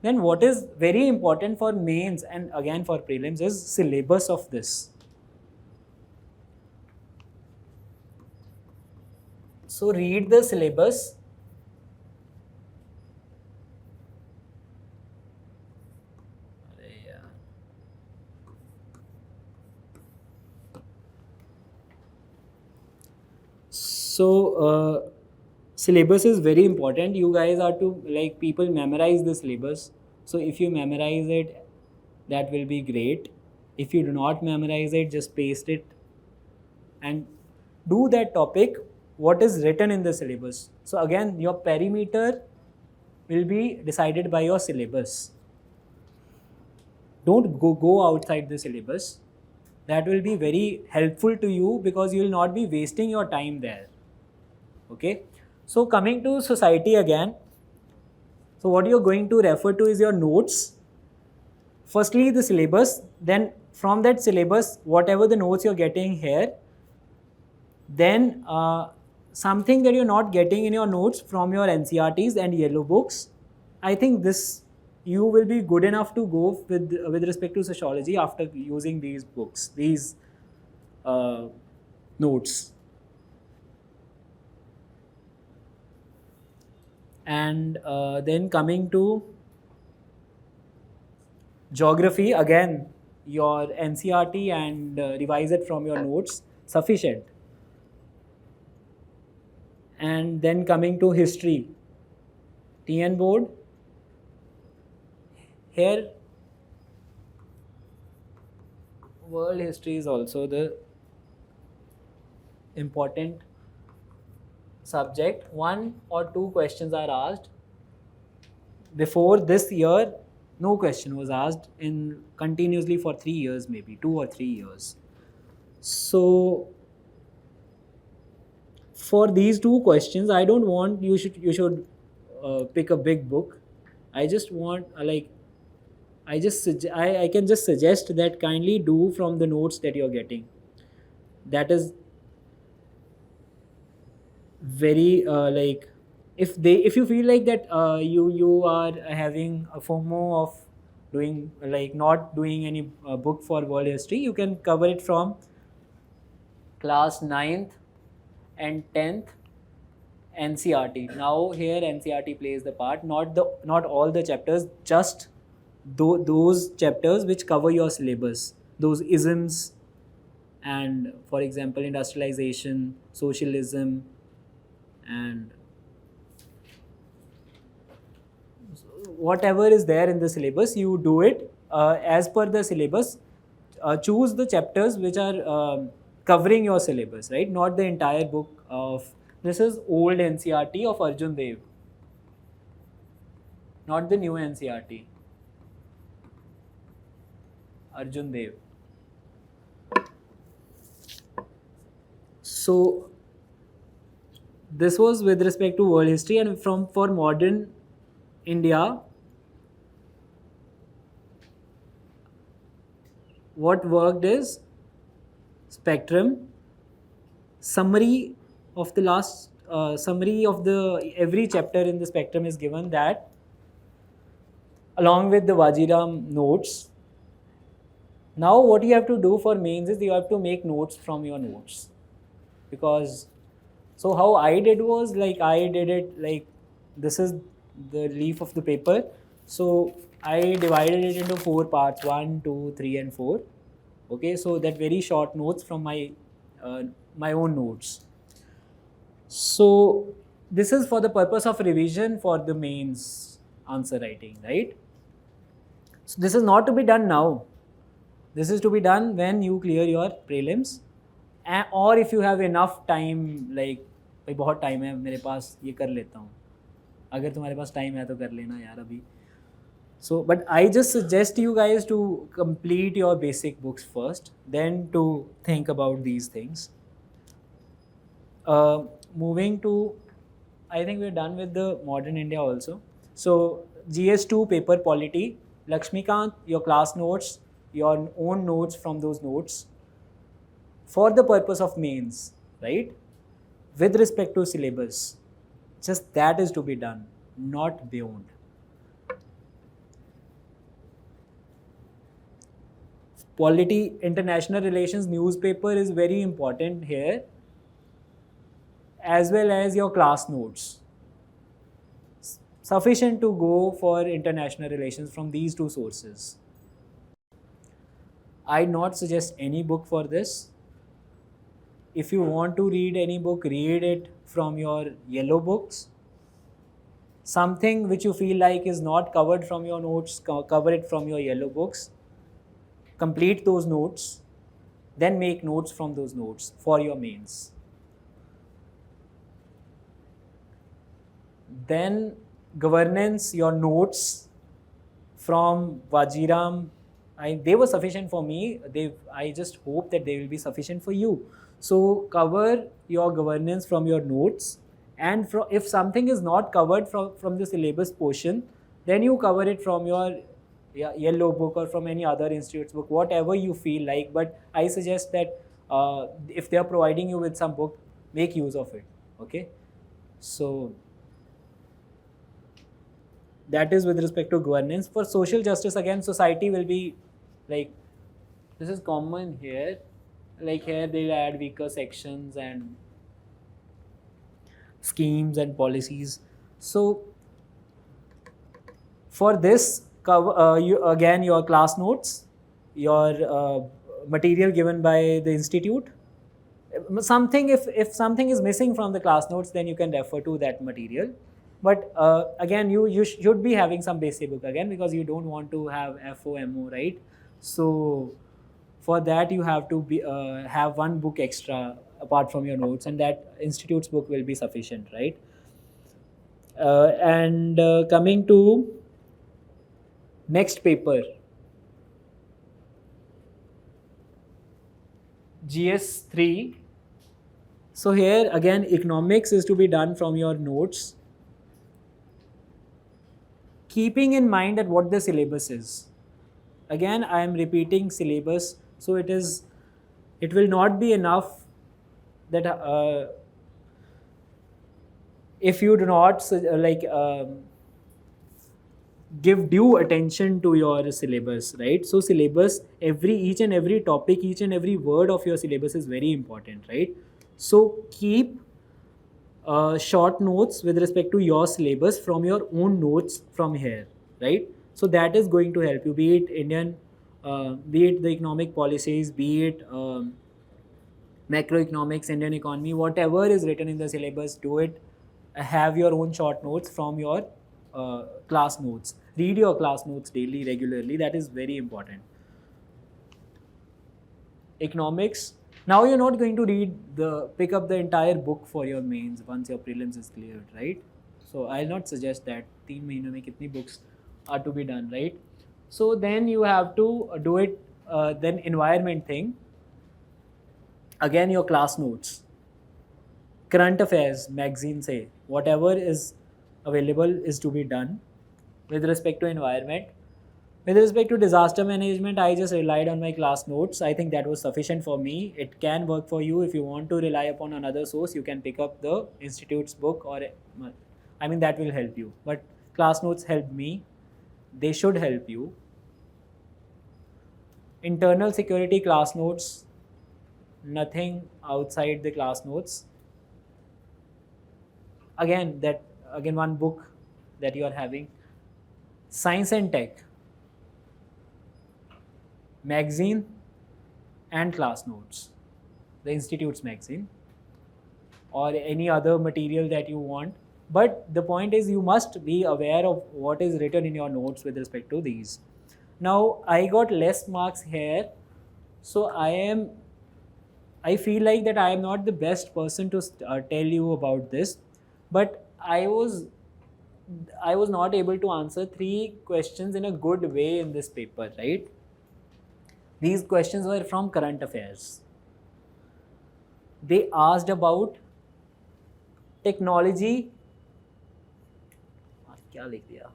Speaker 2: Then what is very important for mains and again for prelims is syllabus of this. So read the syllabus. So syllabus is very important. You guys are to like people memorize the syllabus. So if you memorize it, that will be great. If you do not memorize it, just paste it and do that topic what is written in the syllabus. So again, your perimeter will be decided by your syllabus. Don't go outside the syllabus. That will be very helpful to you because you will not be wasting your time there. Okay, so coming to society again. So what you're going to refer to is your notes. Firstly, the syllabus. Then from that syllabus, whatever the notes you're getting here, then something that you're not getting in your notes from your NCRTs and yellow books. I think this you will be good enough to go with respect to sociology after using these books, these notes. And then coming to geography, again, your NCRT and revise it from your notes, sufficient. And then coming to history, TN board, here world history is also the important subject. 1 or 2 questions are asked. Before this year, no question was asked in continuously for 3 years, maybe 2 or 3 years. So for these 2 questions, I don't want you should pick a big book. I just want I can just suggest that kindly do from the notes that you're getting. That is very if you feel like that you are having a FOMO of doing not doing any book for world history, you can cover it from class 9th and 10th NCRT. Now here NCRT plays the part, not all the chapters, just those chapters which cover your syllabus, those isms, and for example industrialization, socialism, and whatever is there in the syllabus, you do it as per the syllabus. Choose the chapters which are covering your syllabus, right? Not the entire book of, this is old NCRT of Arjun Dev, not the new NCRT. Arjun Dev. So this was with respect to world history, and for modern India, what worked is spectrum, summary of the last summary of the every chapter in the spectrum is given, that along with the Vajiram notes. Now what you have to do for mains is you have to make notes from your notes, because so how I did was, like, I did it like this is the leaf of the paper. So I divided it into 4 parts, 1, 2, 3 and 4. Okay, so that very short notes from my own notes. So this is for the purpose of revision for the mains answer writing, right? So this is not to be done now. This is to be done when you clear your prelims, or if you have enough time, like भाई बहुत time है मेरे पास, ये कर लेता हूँ. अगर तुम्हारे पास टाइम है तो कर लेना यार अभी. So, but I just suggest you guys to complete your basic books first, then to think about these things. Moving to, I think we're done with the modern India also. So, GS2 paper polity, Lakshmikant, your class notes, your own notes from those notes, for the purpose of mains, right? With respect to syllabus, just that is to be done, not beyond. Polity, international relations, newspaper is very important here, as well as your class notes. Sufficient to go for international relations from these two sources. I not suggest any book for this. If you want to read any book, read it from your yellow books. Something which you feel like is not covered from your notes, cover it from your yellow books. Complete those notes, then make notes from those notes for your mains. Then governance, your notes from Vajiram, they were sufficient for me. I just hope that they will be sufficient for you. So cover your governance from your notes, and if something is not covered from the syllabus portion, then you cover it from your yellow book or from any other institute's book, whatever you feel like. But I suggest that if they are providing you with some book, make use of it. Okay, so that is with respect to governance. For social justice, again, society will be like, this is common here, like here they'll add weaker sections and schemes and policies. So for this, you again, your class notes, your material given by the institute. Something, if something is missing from the class notes, then you can refer to that material. But again, you should be having some basic book again, because you don't want to have FOMO, right? So for that you have to have one book extra apart from your notes, and that institute's book will be sufficient, right? And coming to next paper, GS3. So here again, economics is to be done from your notes, keeping in mind that what the syllabus is. Again, I am repeating syllabus, so it will not be enough that if you do not give due attention to your syllabus, right? So syllabus, each and every topic, each and every word of your syllabus is very important, right? So keep short notes with respect to your syllabus from your own notes from here, right? So that is going to help you, be it be it the economic policies, be it macroeconomics, Indian economy, whatever is written in the syllabus, do it. Have your own short notes from your class notes. Read your class notes daily, regularly. That is very important. Economics. Now you're not going to pick up the entire book for your mains once your prelims is cleared, right? So I'll not suggest that. 3 महीनों में कितनी books are to be done, right? So then you have to do it. Then environment thing. Again, your class notes. Current affairs, magazine say, whatever is available is to be done with respect to environment. With respect to disaster management, I just relied on my class notes. I think that was sufficient for me. It can work for you. If you want to rely upon another source, you can pick up the institute's book, or I mean, that will help you. But class notes helped me. They should help you. Internal security class notes, nothing outside the class notes. Again, one book that you are having. Science and Tech, magazine and class notes, the institute's magazine, or any other material that you want. But the point is, you must be aware of what is written in your notes with respect to these. Now, I got less marks here, so I feel like that I am not the best person to tell you about this, but I was not able to answer 3 questions in a good way in this paper, right? These questions were from current affairs. They asked about technology. क्या लिख दिया?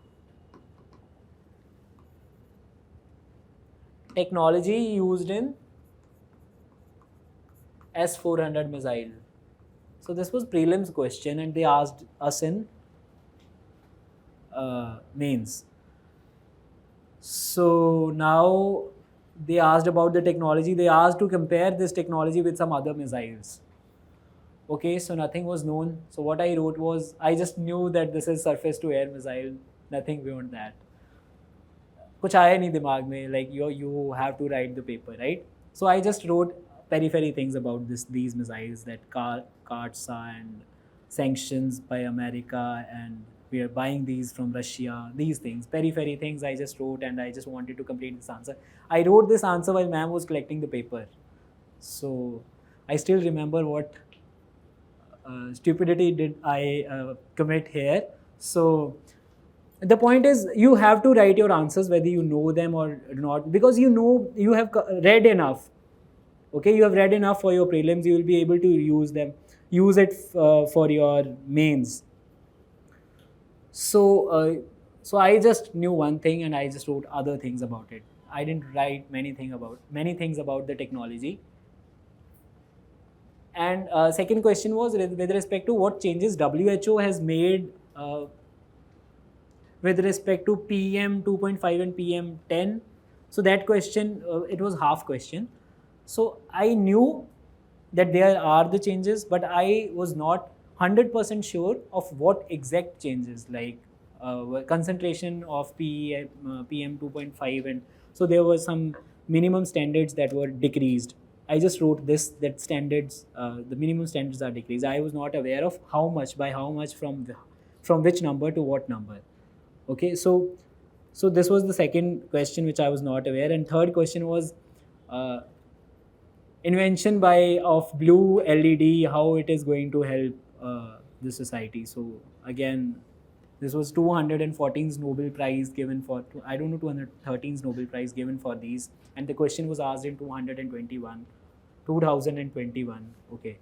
Speaker 2: Technology used in S-400 missile. So this was prelims question, and they asked us in mains. So now they asked about the technology. They asked to compare this technology with some other missiles. Okay, so nothing was known. So what I wrote was, I just knew that this is surface to air missile, nothing beyond that. कुछ आया नहीं दिमाग में, like you have to write the paper, right? So I just wrote periphery things about these missiles, that CARTSA and sanctions by America, and we are buying these from Russia, these things, periphery things I just wrote, and I just wanted to complete this answer. I wrote this answer while ma'am was collecting the paper. So I still remember what stupidity did I commit here. So the point is, you have to write your answers whether you know them or not, because you know you have read enough. Okay, you have read enough for your prelims, you will be able to use it for your mains. So I just knew one thing and I just wrote other things about it. I didn't write many things about the technology. And second question was with respect to what changes WHO has made with respect to PM 2.5 and PM 10. So that question, it was half question. So I knew that there are the changes, but I was not 100% sure of what exact changes, like concentration of PM 2.5, and so there were some minimum standards that were decreased. I just wrote this, that standards, the minimum standards are decreased. I was not aware of how much, by how much, from which number to what number. Okay, so this was the second question which I was not aware, and third question was invention of blue LED, how it is going to help the society. So again, this was 214's Nobel Prize given for, I don't know, 213's Nobel Prize given for these, and the question was asked in 2021. Okay,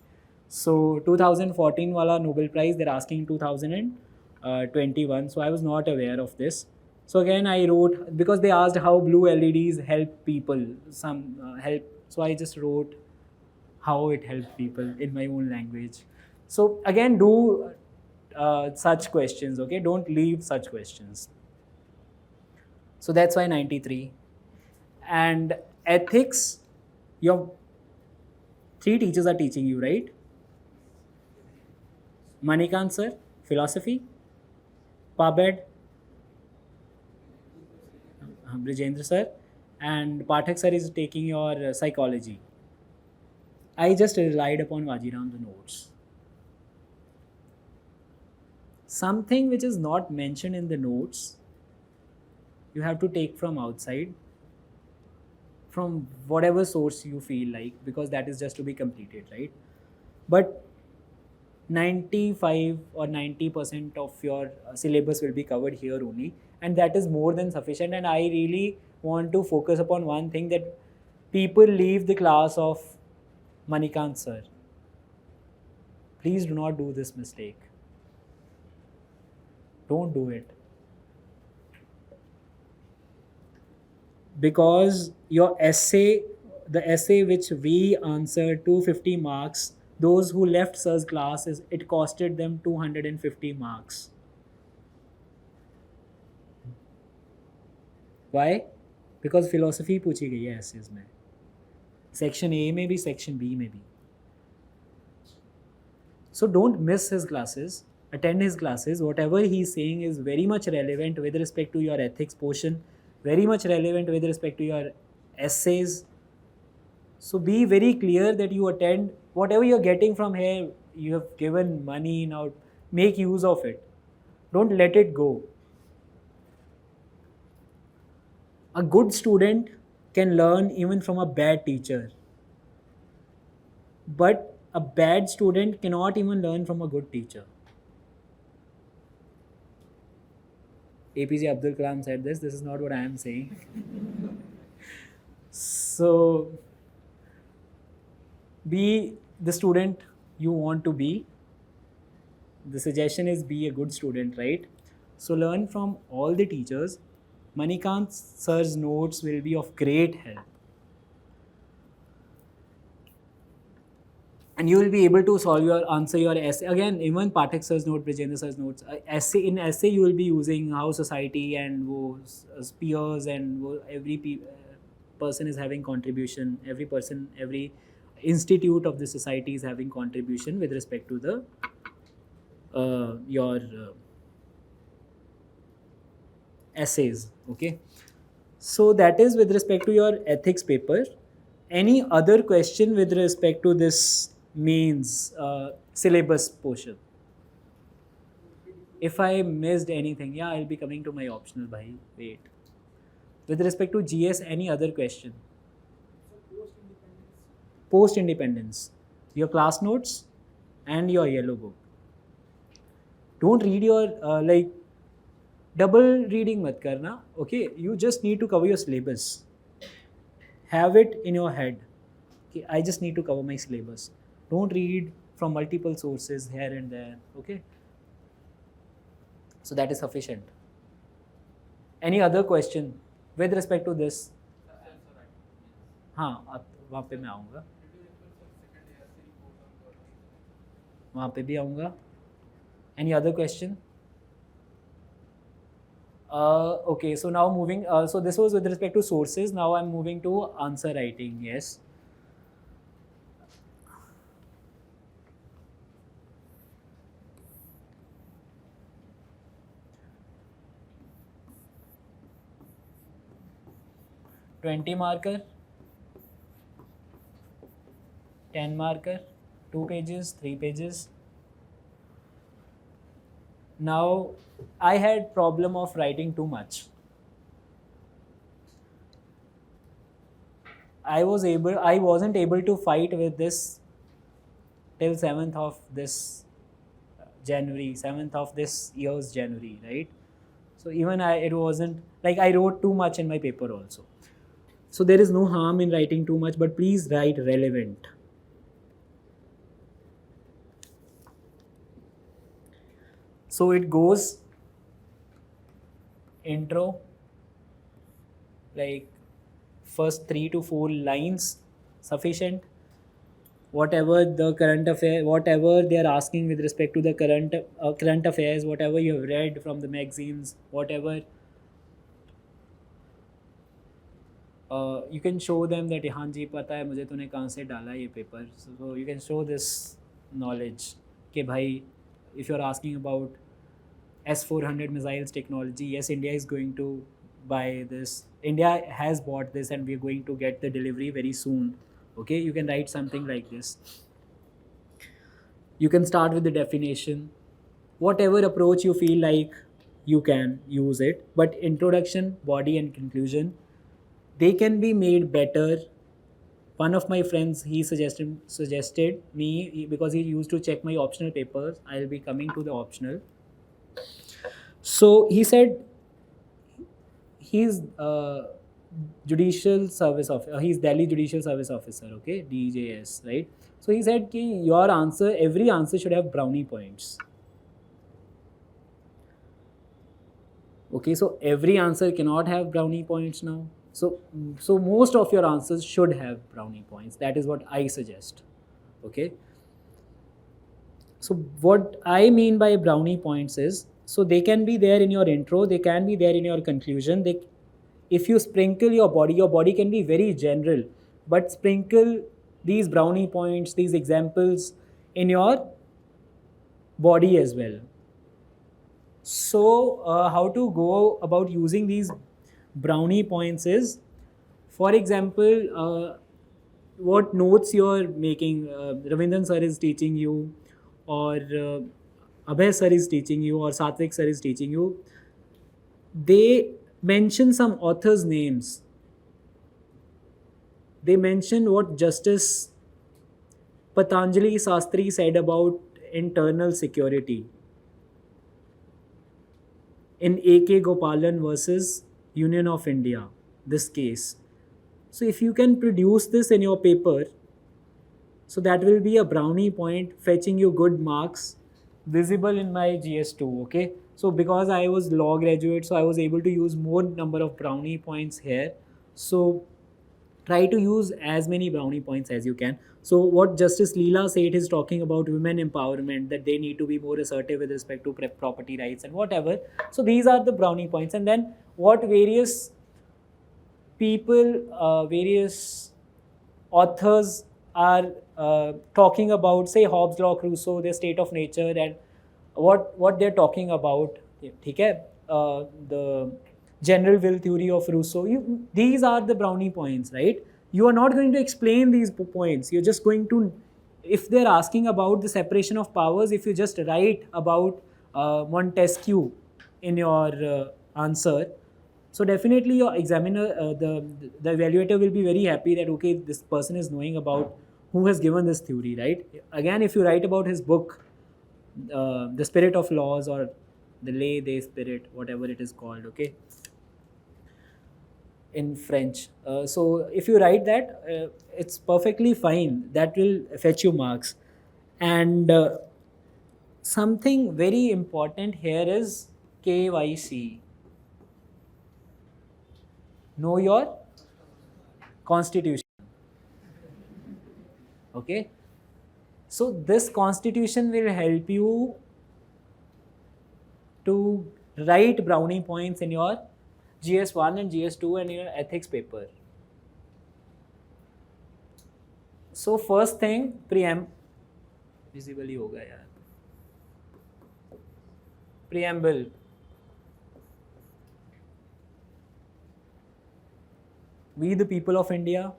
Speaker 2: so 2014 wala Nobel Prize, they're asking 2021. So I was not aware of this. So again, I wrote, because they asked how blue LEDs help people, help. So I just wrote how it helped people in my own language. So again, do such questions, okay? Don't leave such questions. So that's why 93. And ethics, your 3 teachers are teaching you, right? Manikant sir, philosophy. Pabed, Brijendra sir, and Pathak sir is taking your psychology. I just relied upon Vajiram's notes. Something which is not mentioned in the notes, you have to take from outside, from whatever source you feel like, because that is just to be completed, right? But 95 or 90% of your syllabus will be covered here only, and that is more than sufficient. And I really want to focus upon one thing, that people leave the class of Manikant sir. Please do not do this mistake. Don't do it. because your essay, the essay which we answered 250 marks, those who left sir's class, it costed them 250 marks. Why? Because philosophy पूछी गई है essays में. Section A में भी, section B में भी. So don't miss his classes. Attend his classes. Whatever he's saying is very much relevant with respect to your ethics portion, very much relevant with respect to your essays. So be very clear that you attend. Whatever you're getting from here, you have given money, now make use of it. Don't let it go. A good student can learn even from a bad teacher. But a bad student cannot even learn from a good teacher. APJ Abdul Kalam said this. This is not what I am saying. So, be the student you want to be. The suggestion is be a good student, right? So, learn from all the teachers. Manikant sir's notes will be of great help. And you will be able to answer your essay. Again, even Pathak sir's note, Brajendra sir's notes. In essay, you will be using how society and peers and every person is having contribution. Every person, every institute of the society is having contribution with respect to the your essays. Okay. So that is with respect to your ethics paper. Any other question with respect to this mains syllabus portion? If I missed anything, yeah, I'll be coming to my optional. Bhai, wait. With respect to GS, any other question? Post-independence. Your class notes and your yellow book. Don't read your double reading mat karna. Okay, you just need to cover your syllabus. Have it in your head. Okay, I just need to cover my syllabus. Don't read from multiple sources here and there. Okay. So that is sufficient. Any other question with respect to this? हाँ, वहाँ पे मैं आऊँगा. वहाँ पे भी आऊँगा. Any other question? Okay, so now moving. So this was with respect to sources. Now I'm moving to answer writing. Yes. $20 marker, 10 marker, 2 pages, 3 pages. Now, I had problem of writing too much. I wasn't able to fight with this till 7th of this January, 7th of this year's January, right? So even it wasn't like I wrote too much in my paper also. So there is no harm in writing too much, but please write relevant. So it goes intro, like first 3 to 4 lines, sufficient. Whatever the current affair, whatever they are asking with respect to the current affairs, whatever you have read from the magazines, whatever, you can show them that हाँ जी पता है मुझे तूने कहाँ से डाला ये paper. So you can show this knowledge कि भाई, if you are asking about S-400 missiles technology, yes, India is going to buy this. India has bought this and we are going to get the delivery very soon. Okay, you can write something like this. You can start with the definition. Whatever approach you feel like, you can use it. But introduction, body and conclusion, they can be made better. One of my friends, he suggested me, because he used to check my optional papers. I'll be coming to the optional. So he said he's judicial service officer. He's Delhi Judicial Service Officer. Okay, DJS, right? So he said ki your answer, every answer should have brownie points. Okay, so every answer cannot have brownie points now. So most of your answers should have brownie points. That is what I suggest. Okay. So what I mean by brownie points is, so they can be there in your intro, they can be there in your conclusion. If you sprinkle your body can be very general, but sprinkle these brownie points, these examples in your body as well. So how to go about using these brownie points is, for example, what notes you're making, Ravindran sir is teaching you, or Abhay sir is teaching you, or Satvik sir is teaching you, they mention some authors' names. They mention what Justice Patanjali Sastri said about internal security in A.K. Gopalan versus Union of India, this case. So if you can produce this in your paper, so that will be a brownie point fetching you good marks, visible in my GS2, okay? So because I was law graduate, so I was able to use more number of brownie points here. So try to use as many brownie points as you can. So what Justice Leela said is talking about women empowerment, that they need to be more assertive with respect to property rights and whatever. So these are the brownie points. And then what various people, various authors are talking about, say Hobbes, Locke, Rousseau, their state of nature, and what they're talking about. Okay? The general will theory of Rousseau. These are the brownie points, right? You are not going to explain these points. You're just going to, if they're asking about the separation of powers, if you just write about Montesquieu in your answer, so definitely your examiner, the evaluator will be very happy that, okay, this person is knowing about who has given this theory, right? Again, if you write about his book, The Spirit of Laws, or The Lay des Spirit, whatever it is called, okay, in French. So if you write that, it's perfectly fine. That will fetch you marks. And something very important here is KYC. Know your constitution. Okay. So this constitution will help you to write brownie points in your GS1 and GS2 and your ethics paper. So first thing, visibly hoga yaar. Preamble. We the people of India.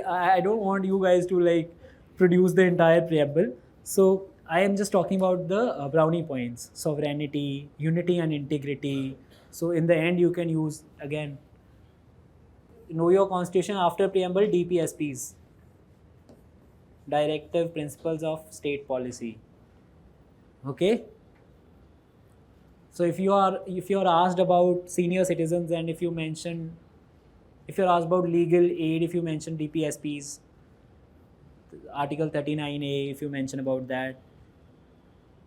Speaker 2: I don't want you guys to like produce the entire preamble. So I am just talking about the brownie points: sovereignty, unity and integrity. So in the end you can use, again, know your constitution. After preamble, DPSPs, directive principles of state policy. Okay. So if you are asked about senior citizens, and if you're asked about legal aid, if you mention DPSPs, Article 39A, if you mention about that.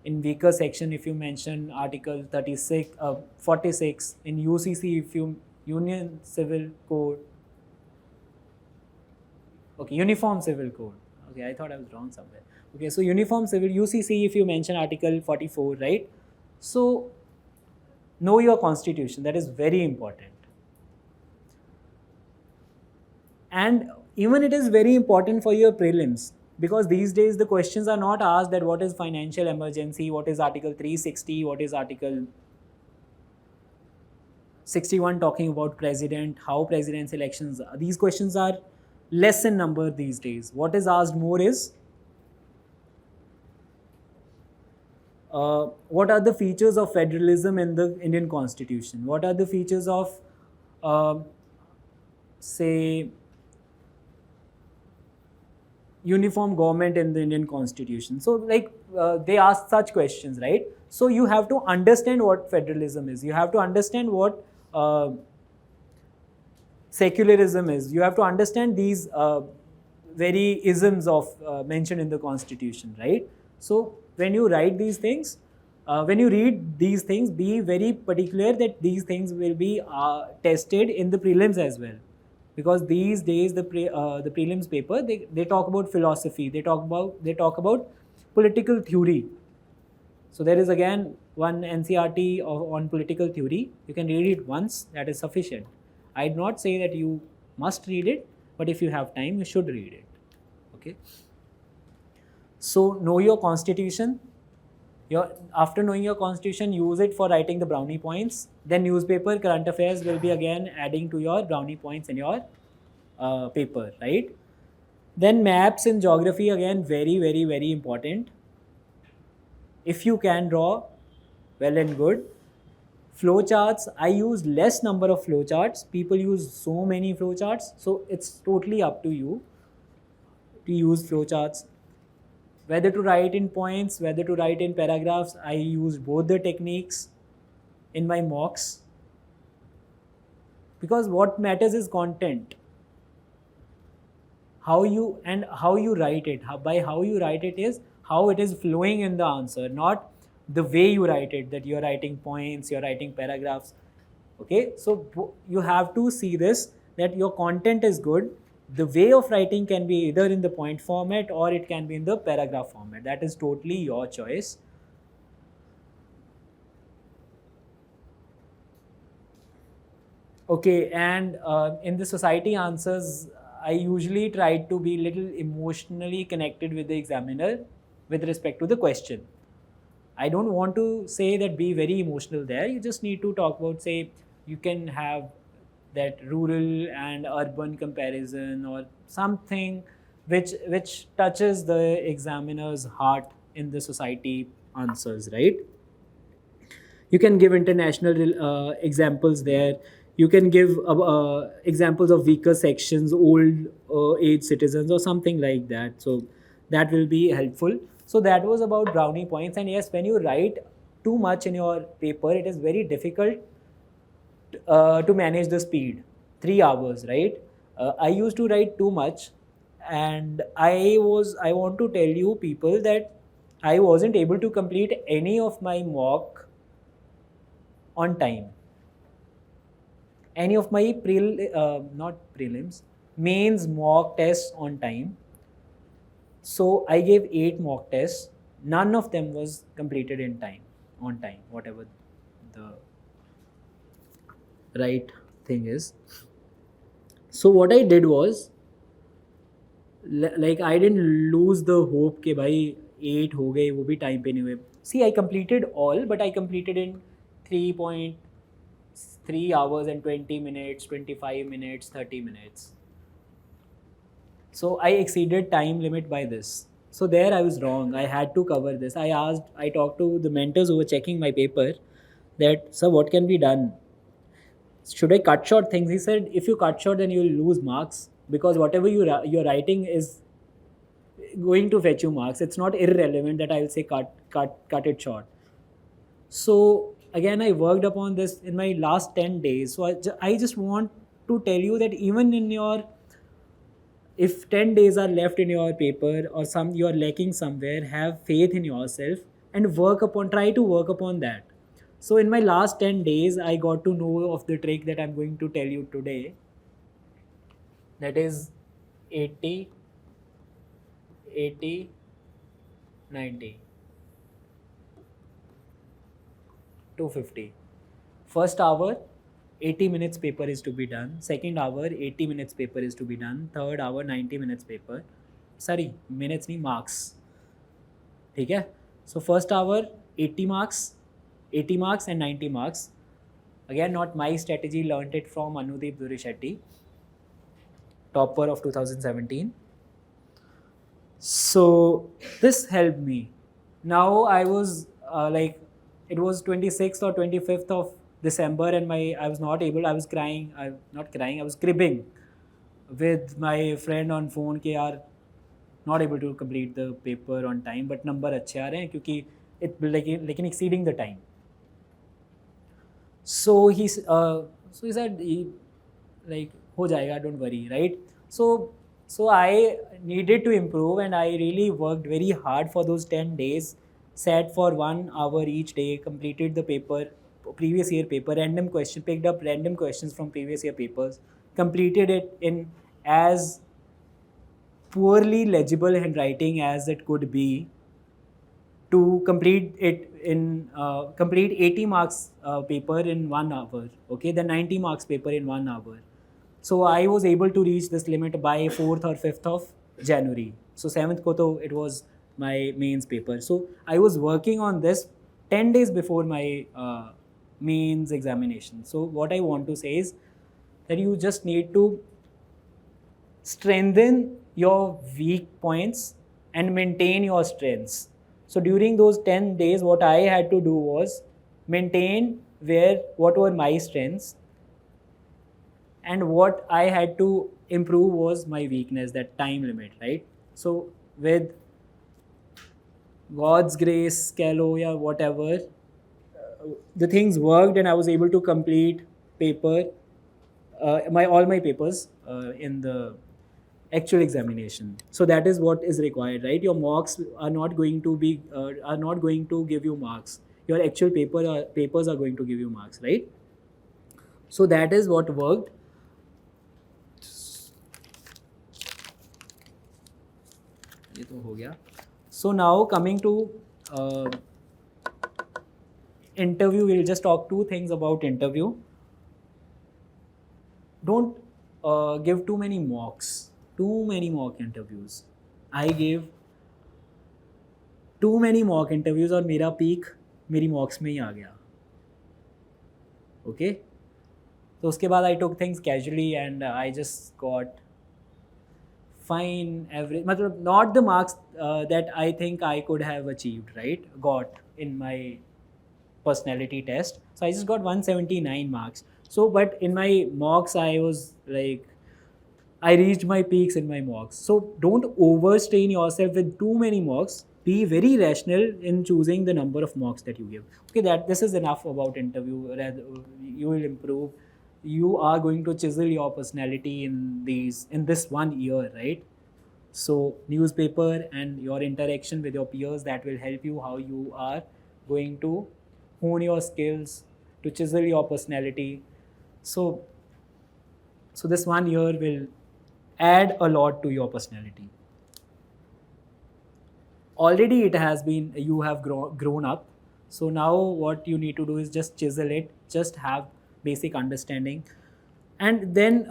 Speaker 2: In weaker section, if you mention Article 46, in UCC, if you Union Civil Code, okay, Uniform Civil Code. Okay, I thought I was wrong somewhere. Okay, so Uniform Civil, UCC, if you mention Article 44, right? So know your constitution. That is very important. And even it is very important for your prelims, because these days the questions are not asked that what is financial emergency, what is Article 360, what is Article 61 talking about president, how president's elections are. These questions are less in number these days. What is asked more is what are the features of federalism in the Indian Constitution? What are the features of, say, uniform government in the Indian Constitution? So like they ask such questions, right? So you have to understand what federalism is. You have to understand what secularism is. You have to understand these very isms of mentioned in the Constitution, right? So when you write these things, when you read these things, be very particular that these things will be tested in the prelims as well, because these days the prelims paper, they talk about philosophy, they talk about political theory. So there is again one NCRT on political theory. You can read it once, that is sufficient. I do not say that you must read it, but if you have time, you should read it. Okay. So know your constitution. After knowing your constitution, use it for writing the brownie points. Then newspaper, current affairs will be again adding to your brownie points in your paper, right? Then maps and geography, again very, very, very important. If you can draw, well and good. Flowcharts, I use less number of flowcharts. People use so many flowcharts, so it's totally up to you to use flowcharts. Whether to write in points, whether to write in paragraphs, I use both the techniques in my mocks, because what matters is content. How you write it, by how you write it is how it is flowing in the answer, not the way you write it, that you're writing points, you're writing paragraphs. Okay, so you have to see this, that your content is good. The way of writing can be either in the point format or it can be in the paragraph format. That is totally your choice. Okay, and in the society answers, I usually try to be little emotionally connected with the examiner with respect to the question. I don't want to say that be very emotional there. You just need to talk about, say, you can have that rural and urban comparison or something which touches the examiner's heart in the society answers, right? You can give international examples there. You can give examples of weaker sections, old age citizens or something like that. So that will be helpful. So that was about brownie points. And yes, when you write too much in your paper, it is very difficult to manage the speed. 3 hours, right? I used to write too much, and I want to tell you people that I wasn't able to complete any of my mock on time. Any of my not prelims, mains mock tests on time. So I gave 8 mock tests. None of them was completed in time, on time, whatever the right thing is. So what I did was, like, I didn't lose the hope कि भाई 8 हो गए, वो भी time पे नहीं हुए. See, I completed all, but I completed in 3.3 hours and 20 minutes, 25 minutes, 30 minutes. So I exceeded time limit by this. So there I was wrong. I had to cover this. I talked to the mentors who were checking my paper that, sir, what can be done? Should I cut short things? He said, if you cut short, then you will lose marks, because whatever you're writing is going to fetch you marks. It's not irrelevant that I'll say cut it short. So again, I worked upon this in my last 10 days. So I just want to tell you that even in your, if 10 days are left in your paper or you're lacking somewhere, have faith in yourself and try to work upon that. So in my last 10 days, I got to know of the trick that I'm going to tell you today. That is 80, 90, 250. First hour, 80 minutes paper is to be done. Second hour, 80 minutes paper is to be done. Third hour, 90 minutes paper. Sorry, minutes नहीं, marks. ठीक है? So first hour, 80 marks and 90 marks. Again, not my strategy, learned it from Anudeep Durishetty, topper of 2017. So this helped me. Now I was it was 26th or 25th of December, and I was not able, I was crying, I was cribbing with my friend on phone कि यार not able to complete the paper on time, but number अच्छे आ रहे हैं क्योंकि लेकिन exceeding the time. So he said like हो जाएगा, don't worry, right? So I needed to improve, and I really worked very hard for those 10 days sat for 1 hour each day, completed the paper, previous year paper, random question, picked up random questions from previous year papers, completed it in as poorly legible handwriting as it could be, to complete it in complete 80 marks paper in 1 hour, okay, the 90 marks paper in 1 hour. So I was able to reach this limit by 4th or 5th of January. So 7th ko to it was my mains paper. So I was working on this 10 days before my mains examination. So what I want to say is that you just need to strengthen your weak points and maintain your strengths. So during those 10 days, what I had to do was maintain what were my strengths, and what I had to improve was my weakness, that time limit, right? So with God's grace, Kalo, yeah, whatever, the things worked, and I was able to complete paper, all my papers in the actual examination. So that is what is required, right? Your mocks are not going to be are not going to give you marks. Your actual papers are going to give you marks, right? So that is what worked. ये तो हो गया. So now coming to uh, interview, we'll just talk two things about interview. Don't give too many mocks, too many mock interviews. I gave too many mock interviews और मेरा peak मेरी mocks में ही आ गया. Okay? तो उसके बाद I took things casually and I just got fine average, मतलब not the marks that I think I could have achieved, right? Got in my personality test. So I just got 179 marks. So but in my mocks I was like, I reached my peaks in my mocks. So don't overstrain yourself with too many mocks. Be very rational in choosing the number of mocks that you give. Okay, that this is enough about interview. You will improve. You are going to chisel your personality in this 1 year, right? So newspaper and your interaction with your peers, that will help you how you are going to hone your skills, to chisel your personality. So this 1 year will add a lot to your personality. Already it has been, you have grown up. So now what you need to do is just chisel it, just have basic understanding. And then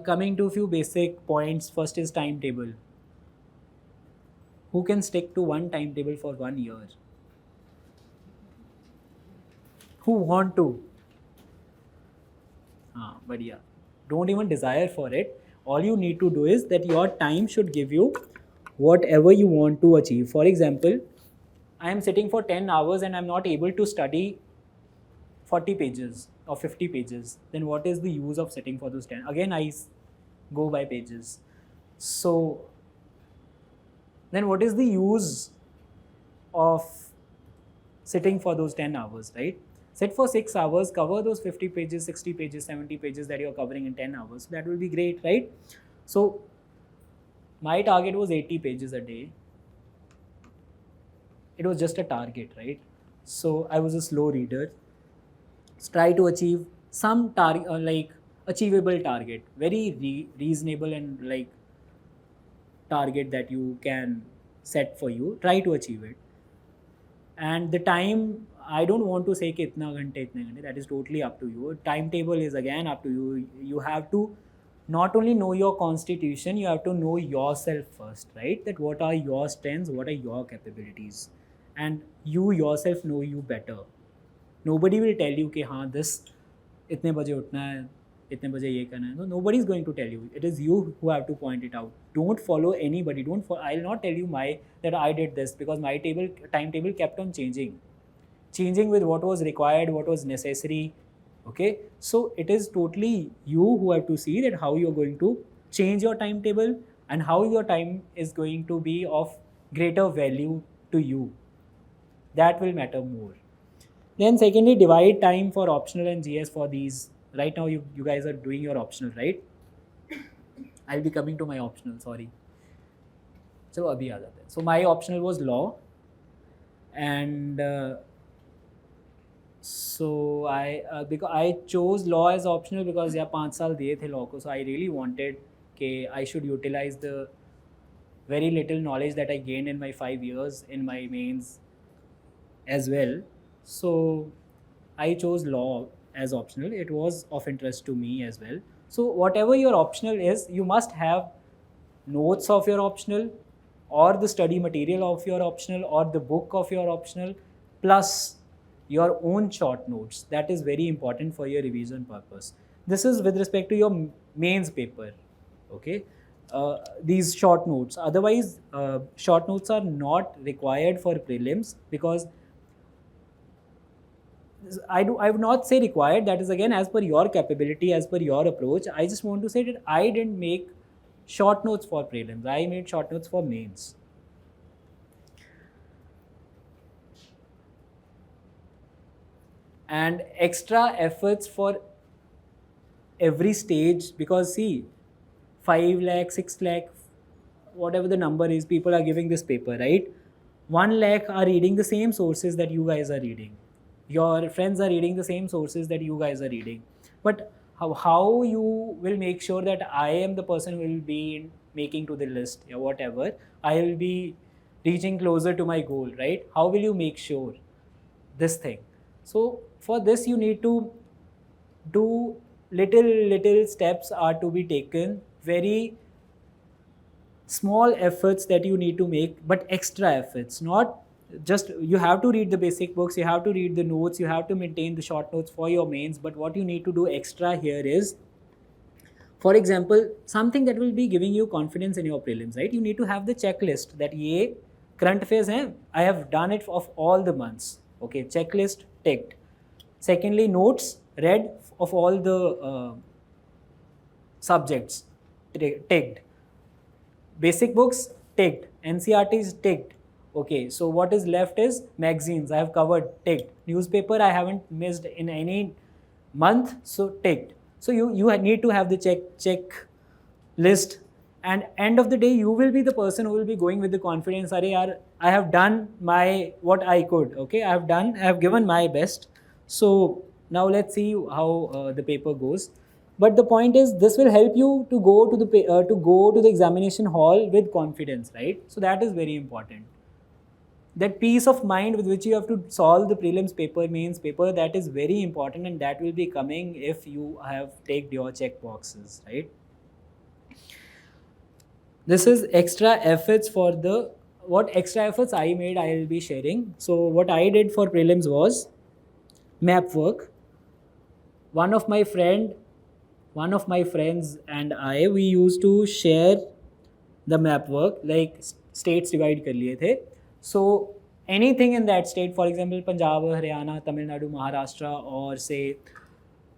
Speaker 2: coming to a few basic points, first is timetable. Who can stick to one timetable for 1 year? Who want to? But yeah, don't even desire for it. All you need to do is that your time should give you whatever you want to achieve. For example, I am sitting for 10 hours and I'm not able to study 40 pages or 50 pages. Then what is the use of sitting for those 10? Again, I go by pages. So then what is the use of sitting for those 10 hours, right? Sit for 6 hours, cover those 50 pages, 60 pages, 70 pages that you're covering in 10 hours. So that will be great, right? So my target was 80 pages a day. It was just a target, right? So I was a slow reader. Try to achieve some target, like achievable target, very reasonable and like target that you can set for you. Try to achieve it. And the time, I don't want to say कि इतना घंटे, that is totally up to you. Timetable is again up to you. You have to not only know your constitution, you have to know yourself first, right? That what are your strengths, what are your capabilities, and you yourself know you better. Nobody will tell you कि हाँ this इतने बजे उठना है, इतने बजे ये करना है. No, nobody is going to tell you. It is you who have to point it out. Don't follow anybody. I'll not tell you that I did this, because my timetable kept on changing with what was required, what was necessary. Okay, so it is totally you who have to see that how you're going to change your timetable and how your time is going to be of greater value to you. That will matter more. Then secondly, divide time for optional and GS for these. Right now you guys are doing your optional, right? I'll be coming to my optional, sorry. So abhi aa jata hai. So my optional was law, and so because I chose law as optional because yeah 5 साल दिए थे law को, so I really wanted कि I should utilize the very little knowledge that I gained in my 5 years in my mains as well. So I chose law as optional. It was of interest to me as well. So whatever your optional is, you must have notes of your optional, or the study material of your optional, or the book of your optional, plus your own short notes. That is very important for your revision purpose. This is with respect to your mains paper. Okay, these short notes. Otherwise, short notes are not required for prelims, because I would not say required. That is again as per your capability, as per your approach. I just want to say that I didn't make short notes for prelims. I made short notes for mains. And extra efforts for every stage, because see, 5 lakh, 6 lakh, whatever the number is, people are giving this paper, right? 1 lakh are reading the same sources that you guys are reading. Your friends are reading the same sources that you guys are reading. But how you will make sure that I am the person who will be making to the list or whatever, I will be reaching closer to my goal, right? How will you make sure this thing? So for this you need to do little steps are to be taken, very small efforts that you need to make, but extra efforts. Not just you have to read the basic books, you have to read the notes, you have to maintain the short notes for your mains, but what you need to do extra here is, for example, something that will be giving you confidence in your prelims, right? You need to have the checklist that ye current affairs hai, I have done it of all the months. Okay, checklist ticked. Secondly, notes read of all the subjects ticked. Basic books ticked. NCRTs ticked. Okay, so what is left is magazines. I have covered, ticked. Newspaper I haven't missed in any month, so ticked. So you need to have the check list, and end of the day you will be the person who will be going with the confidence. Arey yaar, I have done my what I could. Okay, I have given my best. So now let's see how the paper goes. But the point is, this will help you to go to the examination hall with confidence, right? So that is very important. That peace of mind with which you have to solve the prelims paper, mains paper, that is very important, and that will be coming if you have ticked your check boxes, right? This is extra efforts for the, what extra efforts I made I will be sharing. So what I did for prelims was map work. One of my friends and I, we used to share the map work, like states divide kar liye the. So anything in that state, for example, Punjab, Haryana, Tamil Nadu, Maharashtra, or say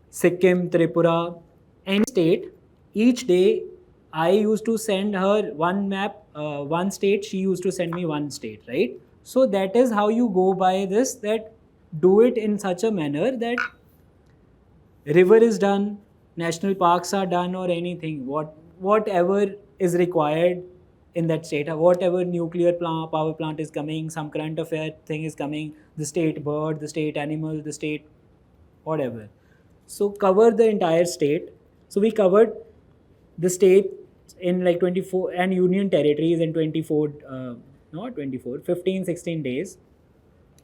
Speaker 2: Sikkim, Tripura, any state, each day I used to send her one map, one state, she used to send me one state, right? So that is how you go by this, that do it in such a manner that river is done, national parks are done, or anything, whatever is required in that state, whatever nuclear power plant is coming, some current affair thing is coming, the state bird, the state animal, the state whatever. So cover the entire state. So we covered the state in like 24, and union territories in 24, not 24, 15, 16 days.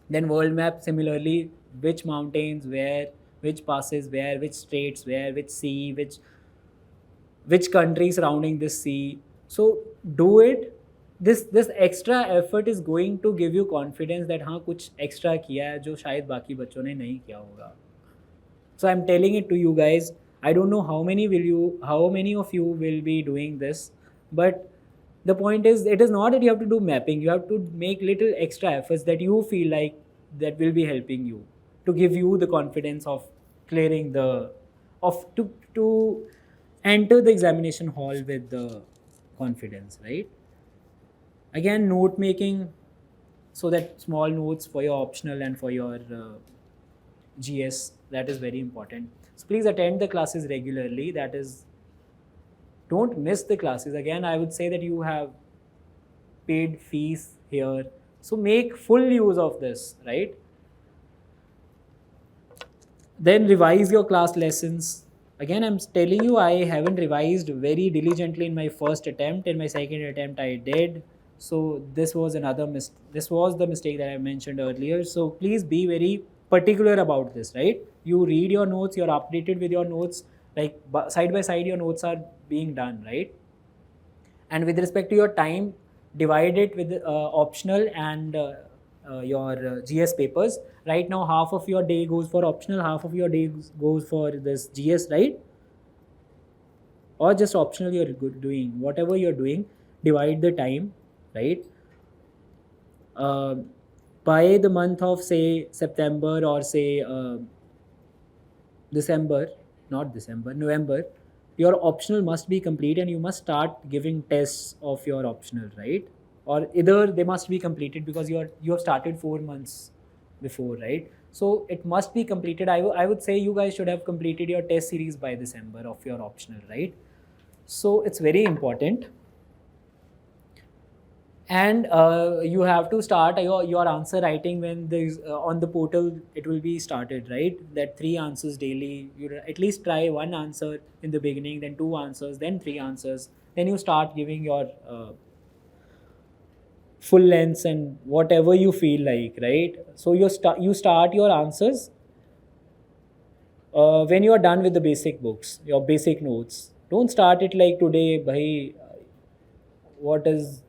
Speaker 2: Then world map similarly, which mountains where, which passes where, which states where, which sea, which country surrounding this sea. So do it. This extra effort is going to give you confidence that हाँ कुछ extra किया है जो शायद बाकी बच्चों ने नहीं किया होगा. So I'm telling it to you guys. I don't know how many of you will be doing this, but the point is, it is not that you have to do mapping. You have to make little extra efforts that you feel like that will be helping you to give you the confidence of clearing to enter the examination hall with the confidence, right? Again, note making, so that small notes for your optional and for your GS, that is very important. So please attend the classes regularly. That is, don't miss the classes. Again, I would say that you have paid fees here, So make full use of this, right? Then revise your class lessons. Again, I'm telling you, I haven't revised very diligently in my first attempt. In my second attempt, I did. So this was this was the mistake that I mentioned earlier. So please be very particular about this, right? You read your notes, you're updated with your notes, like side by side, your notes are being done, right? And with respect to your time, divide it with optional and your GS papers. Right now, half of your day goes for optional, half of your day goes for this GS, right? Or just optional you're doing. Whatever you're doing, divide the time, right? Uh, by the month of, say, September, or say December, not December, November, your optional must be complete and you must start giving tests of your optional, right? Or either they must be completed because you have started 4 months before, right? So it must be completed. I would say you guys should have completed your test series by December of your optional, right? So it's very important. And you have to start your answer writing when there's on the portal it will be started, right? That 3 answers daily, you at least try 1 answer in the beginning, then 2 answers, then 3 answers, then you start giving your full lengths and whatever you feel like, right? So you start your answers when you are done with the basic books, your basic notes. Don't start it like today, bhai, what is,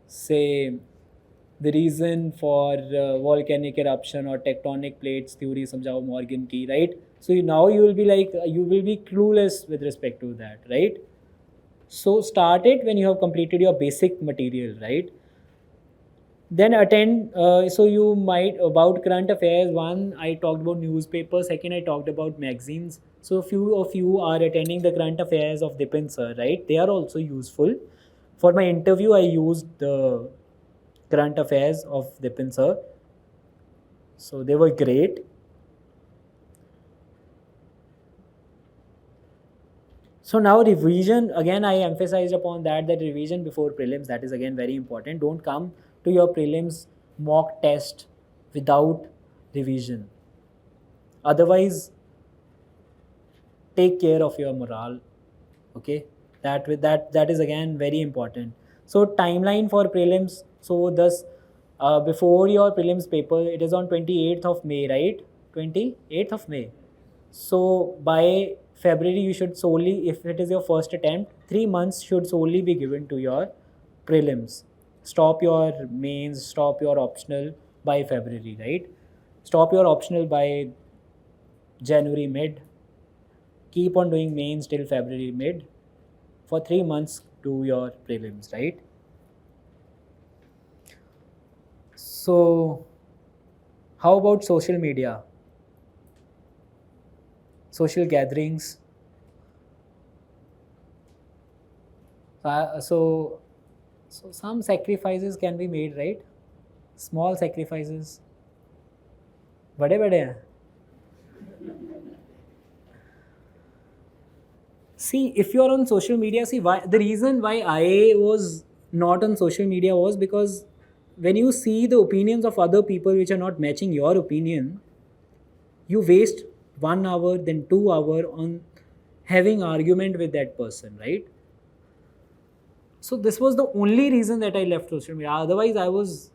Speaker 2: say, the reason for volcanic eruption or tectonic plates theory samjhao Morgan ki, right? So now you will be like, you will be clueless with respect to that, right? So start it when you have completed your basic material, right? Then attend, so you might, about current affairs, one, I talked about newspapers, second, I talked about magazines. So a few of you are attending the current affairs of Dipin sir, right? They are also useful. For my interview, I used the current affairs of Dipin sir. So they were great. So now revision, again I emphasized upon that revision before prelims, that is again very important. Don't come to your prelims mock test without revision. Otherwise, take care of your morale. Okay, that is again very important. So timeline for prelims. So thus, before your prelims paper, it is on 28th of May, right? 28th of May. So by February, you should solely, if it is your first attempt, 3 months should solely be given to your prelims. Stop your mains, stop your optional by February, right? Stop your optional by January mid. Keep on doing mains till February mid. For 3 months, do your prelims, right? So, how about social media? Social gatherings. So some sacrifices can be made, right? Small sacrifices. बड़े बड़े हैं. See, if you are on social media, see, why the reason why I was not on social media was because when you see the opinions of other people which are not matching your opinion, you waste 1 hour, then 2 hour on having argument with that person, right? So this was the only reason that I left social media. Otherwise, I was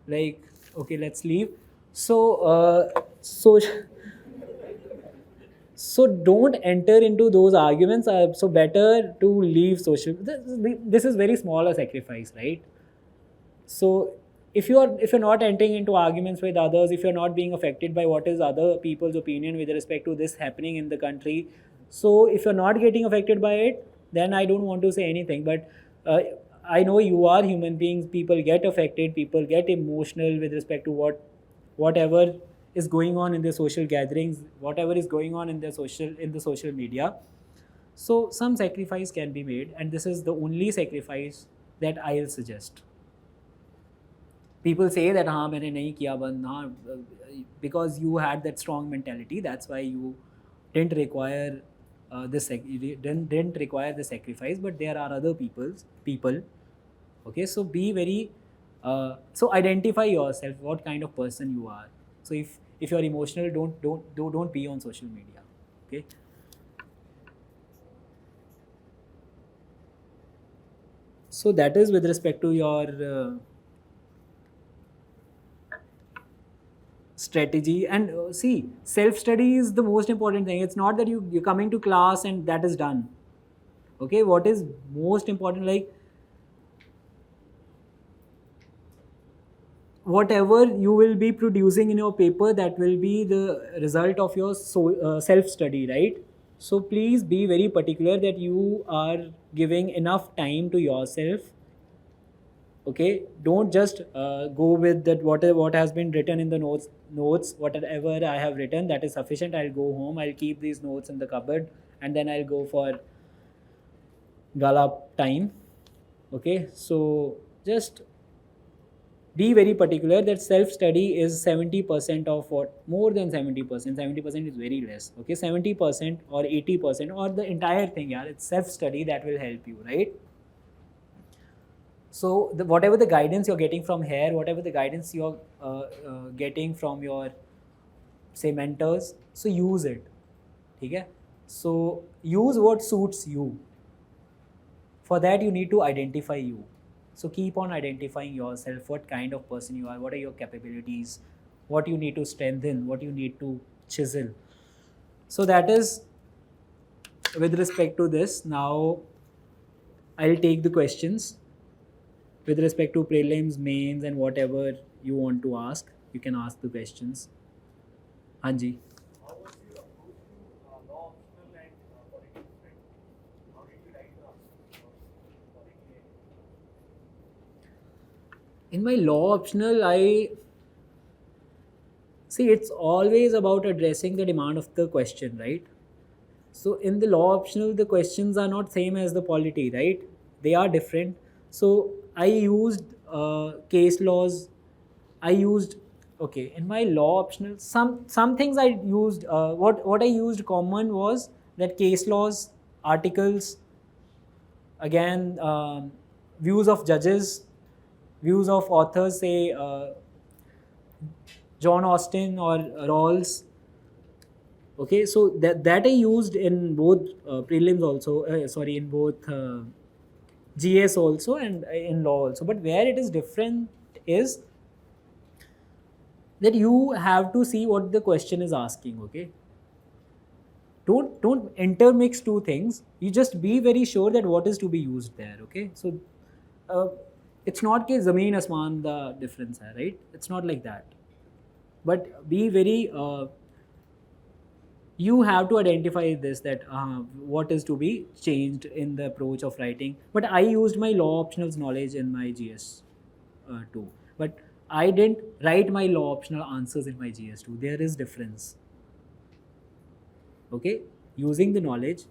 Speaker 2: like, okay, let's leave. So don't enter into those arguments. So better to leave social. This is very small a sacrifice, right? So if you're not entering into arguments with others, if you're not being affected by what is other people's opinion with respect to this happening in the country, so if you're not getting affected by it, then I don't want to say anything. But I know you are human beings. People get affected. People get emotional with respect to whatever is going on in the social gatherings, whatever is going on in the social media. So some sacrifice can be made, and this is the only sacrifice that I'll suggest. People say that हाँ मैंने नहीं किया बंद, हाँ, because you had that strong mentality, that's why you didn't require didn't require the sacrifice. But there are other people, Okay, so be very so identify yourself, what kind of person you are. So if you're emotional, don't be on social media. Okay. So that is with respect to your strategy. And see, self study is the most important thing. It's not that you're coming to class and that is done. Okay, what is most important, like whatever you will be producing in your paper, that will be the result of your self study, right? So please be very particular that you are giving enough time to yourself. Okay, don't just go with that what has been written in the notes whatever I have written, that is sufficient. I'll go home, I'll keep these notes in the cupboard, and then I'll go for gala time. Okay, so just be very particular that self study is 70% of what, more than 70%. 70% is very less. Okay, 70% or 80% or the entire thing, yeah, it's self study that will help you, right? So whatever the guidance you're getting from here, whatever the guidance you're getting from your say mentors, so use it. Okay, so use what suits you. For that you need to identify you. So keep on identifying yourself, what kind of person you are, what are your capabilities, what you need to strengthen, what you need to chisel. So that is with respect to this. Now I'll take the questions with respect to prelims, mains, and whatever you want to ask. You can ask the questions. Hanji.
Speaker 3: How was your approach to law optional and politics friend? How did you write the policy?
Speaker 2: In my law optional, I see it's always about addressing the demand of the question, right? So in the law optional, the questions are not same as the polity, right? They are different. So I used case laws. I used, okay, in my law optional, some things I used. What I used common was that case laws, articles, again views of judges, views of authors, say John Austen or Rawls. Okay, so that I used in both prelims also. Sorry, in both GS also and in law also. But where it is different is that you have to see what the question is asking. Okay, don't intermix two things. You just be very sure that what is to be used there. Okay, so uh, it's not कि zameen asman the difference hai, right? It's not like that. But be very you have to identify this, that what is to be changed in the approach of writing. But I used my law optionals knowledge in my GS too. But I didn't write my law optional answers in my GS too. There is difference. Okay, using the knowledge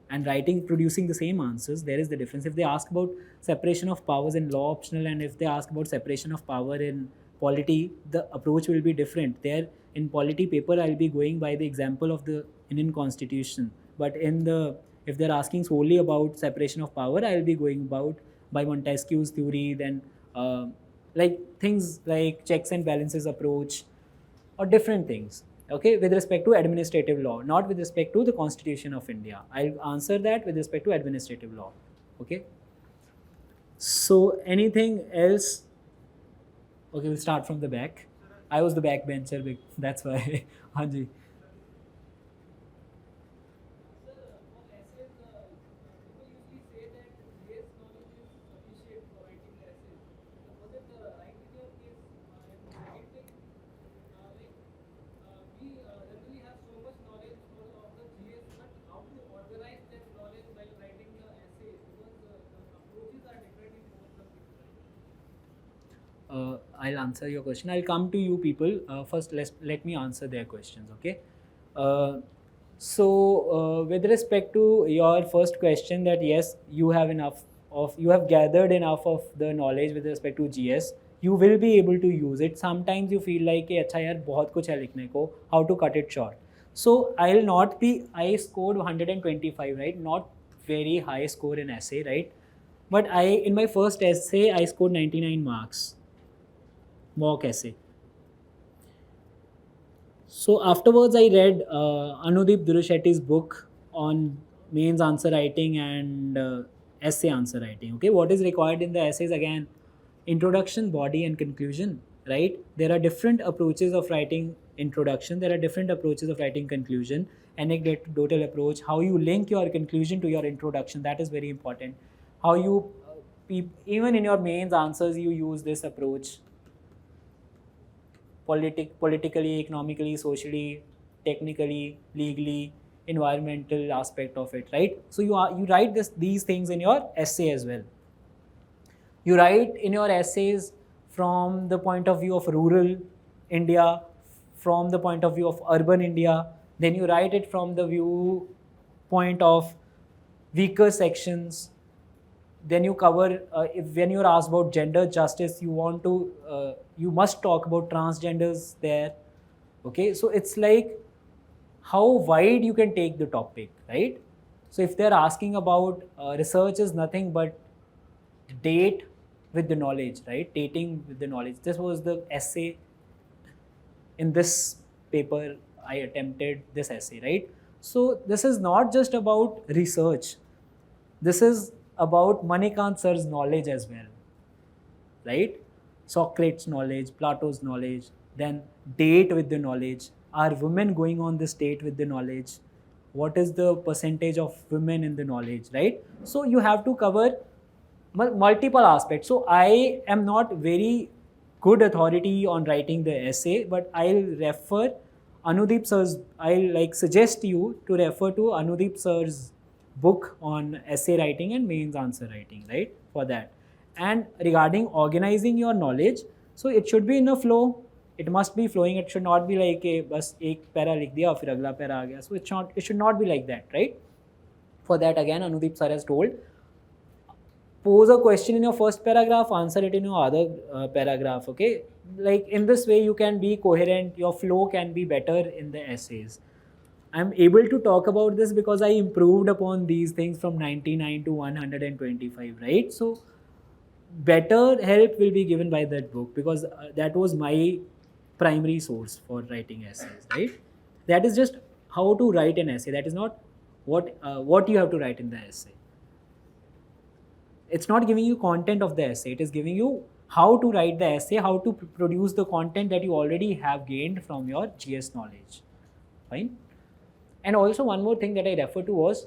Speaker 2: and writing, producing the same answers, there is the difference. If they ask about separation of powers in law optional, and if they ask about separation of power in polity, the approach will be different. There in polity paper, I'll be going by the example of the Indian Constitution. But in the, if they're asking solely about separation of power, I'll be going about by Montesquieu's theory, then like things like checks and balances approach, or different things. Okay, with respect to administrative law, not with respect to the Constitution of India. I'll answer that with respect to administrative law. Okay, so anything else? Okay, we'll start from the back. I was the backbencher, that's why. Hanji. I'll answer your question. I'll come to you people. First, let me answer their questions, okay? With respect to your first question, that yes, you have you have gathered enough of the knowledge with respect to GS. You will be able to use it. Sometimes you feel like, अच्छा यार बहुत कुछ है लिखने को, how to cut it short. So I scored 125, right? Not very high score in essay, right? But in my first essay, I scored 99 marks, mock essay. So afterwards, I read Anudeep Durushetty's book on mains answer writing and essay answer writing. Okay, what is required in the essays again? Introduction, body, and conclusion. Right? There are different approaches of writing introduction. There are different approaches of writing conclusion. Anecdotal approach. How you link your conclusion to your introduction. That is very important. How you even in your mains answers you use this approach. Politically, economically, socially, technically, legally, environmental aspect of it, right? So you write these things in your essay as well. You write in your essays from the point of view of rural India, from the point of view of urban India, then you write it from the viewpoint of weaker sections. Then you cover when you're asked about gender justice, you must talk about transgenders there. Okay, so it's like how wide you can take the topic, right? So if they're asking about research is nothing but date with the knowledge, right? Dating with the knowledge. This was the essay in this paper. I attempted this essay, right? So this is not just about research. This is about Manikant sir's knowledge as well, right? Socrates' knowledge, Plato's knowledge, then date with the knowledge. Are women going on this date with the knowledge? What is the percentage of women in the knowledge, right? So you have to cover multiple aspects. So I am not very good authority on writing the essay, but I'll refer Anudeep sir's, I'll suggest you to refer to Anudeep sir's book on essay writing and mains answer writing, right? For that. And regarding organizing your knowledge, so it should be in a flow. It must be flowing. It should not be like bas ek para likh diya fir agla para aa gaya. So it should not be like that, right? For that, again, Anudeep sir has told, pose a question in your first paragraph, answer it in your other paragraph, okay? Like in this way, you can be coherent, your flow can be better in the essays. I'm able to talk about this because I improved upon these things from 99 to 125, right? So better help will be given by that book because that was my primary source for writing essays, right? That is just how to write an essay. That is not what you have to write in the essay. It's not giving you content of the essay. It is giving you how to write the essay, how to produce the content that you already have gained from your GS knowledge. Fine. And also one more thing that I referred to was,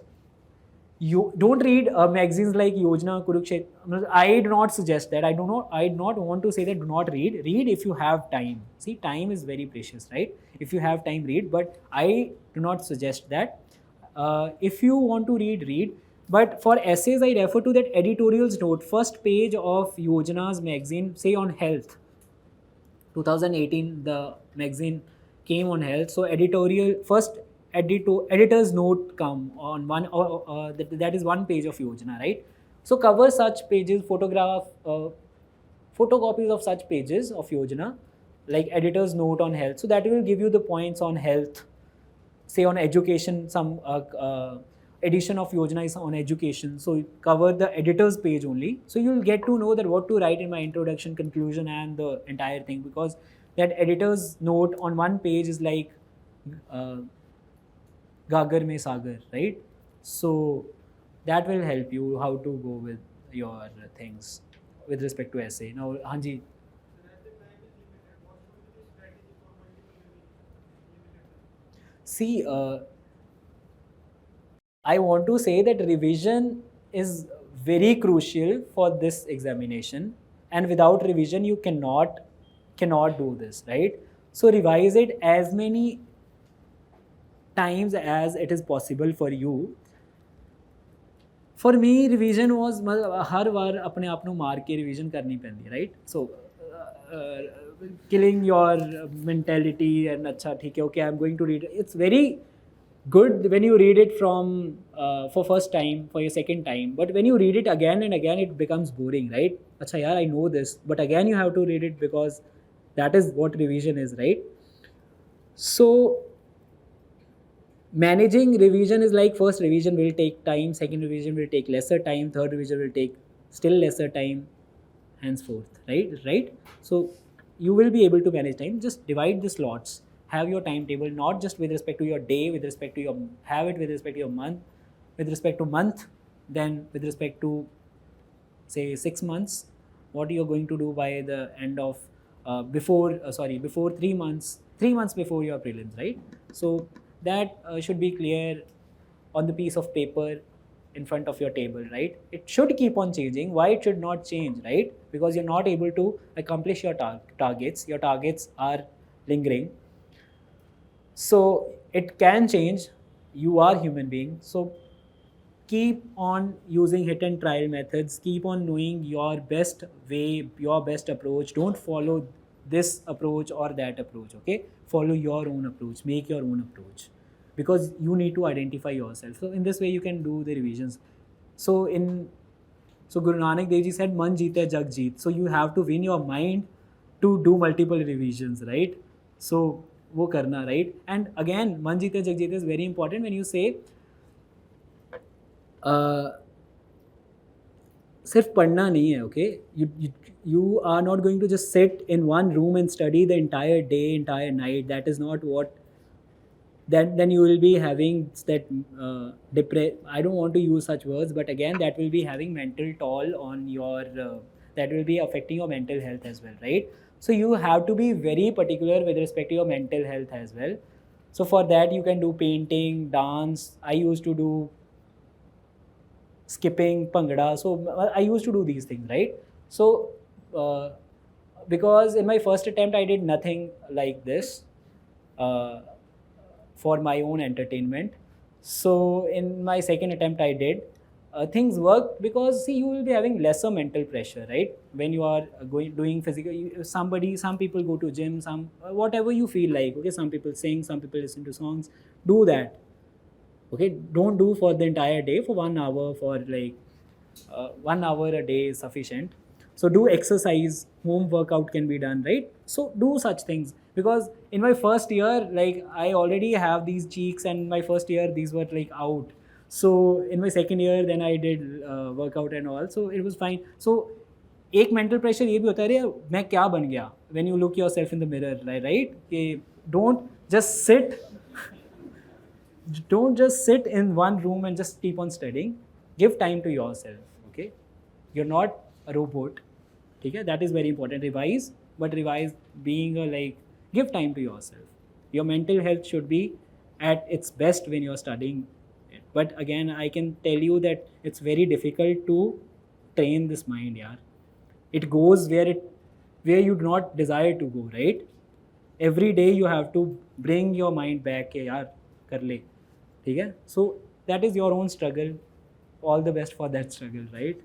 Speaker 2: you don't read magazines like Yojana, Kurukshetra. I do not suggest that. I do not want to say that do not read. Read if you have time. See, time is very precious, right? If you have time, read. But I do not suggest that. If you want to read, read. But for essays, I refer to that editorials note, first page of Yojana's magazine, say on health. 2018, the magazine came on health. So editor's note come on one, that is one page of Yojana, right? So cover such pages, photocopies of such pages of Yojana, like editor's note on health. So that will give you the points on health. Say on education, some edition of Yojana is on education. So you cover the editor's page only. So you'll get to know that what to write in my introduction, conclusion, and the entire thing, because that editor's note on one page is like Gagar mein Sagar, right? So that will help you how to go with your things with respect to essay. Now, Hanji. See, I want to say that revision is very crucial for this examination, and without revision you cannot do this, right? So revise it as many times as it is possible for you. For me, revision was har var apne aap nu maar ke revision karni pendi, right? So killing your mentality and acha theek hai, okay, I'm going to read. It's very good when you read it from for first time, for your second time, but when you read it again and again, it becomes boring, right? Acha yaar, I know this, but again you have to read it because that is what revision is, right? So managing revision is like, first revision will take time, second revision will take lesser time, third revision will take still lesser time henceforth, right? So you will be able to manage time. Just divide the slots, have your timetable, not just with respect to your day, with respect to your, have it with respect to your month, with respect to month, then with respect to say 6 months, what you're going to do by the end of before 3 months before your prelims, right? So that should be clear on the piece of paper in front of your table, right? It should keep on changing. Why it should not change, right? Because you're not able to accomplish your targets. Your targets are lingering. So it can change. You are human being. So keep on using hit and trial methods. Keep on knowing your best way, your best approach. Don't follow this approach or that approach, okay? Follow your own approach. Make your own approach, because you need to identify yourself. So in this way you can do the revisions. So Guru Nanak Dev Ji said, "Man jeete jag jeet." So you have to win your mind to do multiple revisions, right? So wo karna, right? And again, man jeete jag jeet is very important when you say सिर्फ पढ़ना नहीं है, okay? You are not going to just sit in one room and study the entire day, entire night. That is not what. Then you will be having that I don't want to use such words, but again, that will be having mental toll on your. That will be affecting your mental health as well, right? So you have to be very particular with respect to your mental health as well. So for that, you can do painting, dance. I used to do skipping, pangra. So I used to do these things, right? So because in my first attempt I did nothing like this for my own entertainment. So in my second attempt I did. Things worked because see, you will be having lesser mental pressure, right? When you are doing physical, some people go to gym, some whatever you feel like, okay? Some people sing, some people listen to songs. Do that. Okay, don't do for the entire day, for 1 hour, for like 1 hour a day is sufficient. So do exercise, home workout can be done, right? So do such things, because in my first year, like I already have these cheeks, and my first year these were like out. So in my second year then I did workout and all, so it was fine. So एक mental pressure ये भी होता है, मैं क्या बन गया, when you look yourself in the mirror, right? कि don't just sit in one room and just keep on studying. Give time to yourself, okay? You're not a robot, okay? That is very important. Revise, but revise being give time to yourself. Your mental health should be at its best when you're studying it. But again, I can tell you that it's very difficult to train this mind, yaar. It goes where you do not desire to go, right? Every day you have to bring your mind back, yaar, kar le. Okay? So that is your own struggle. All the best for that struggle, right?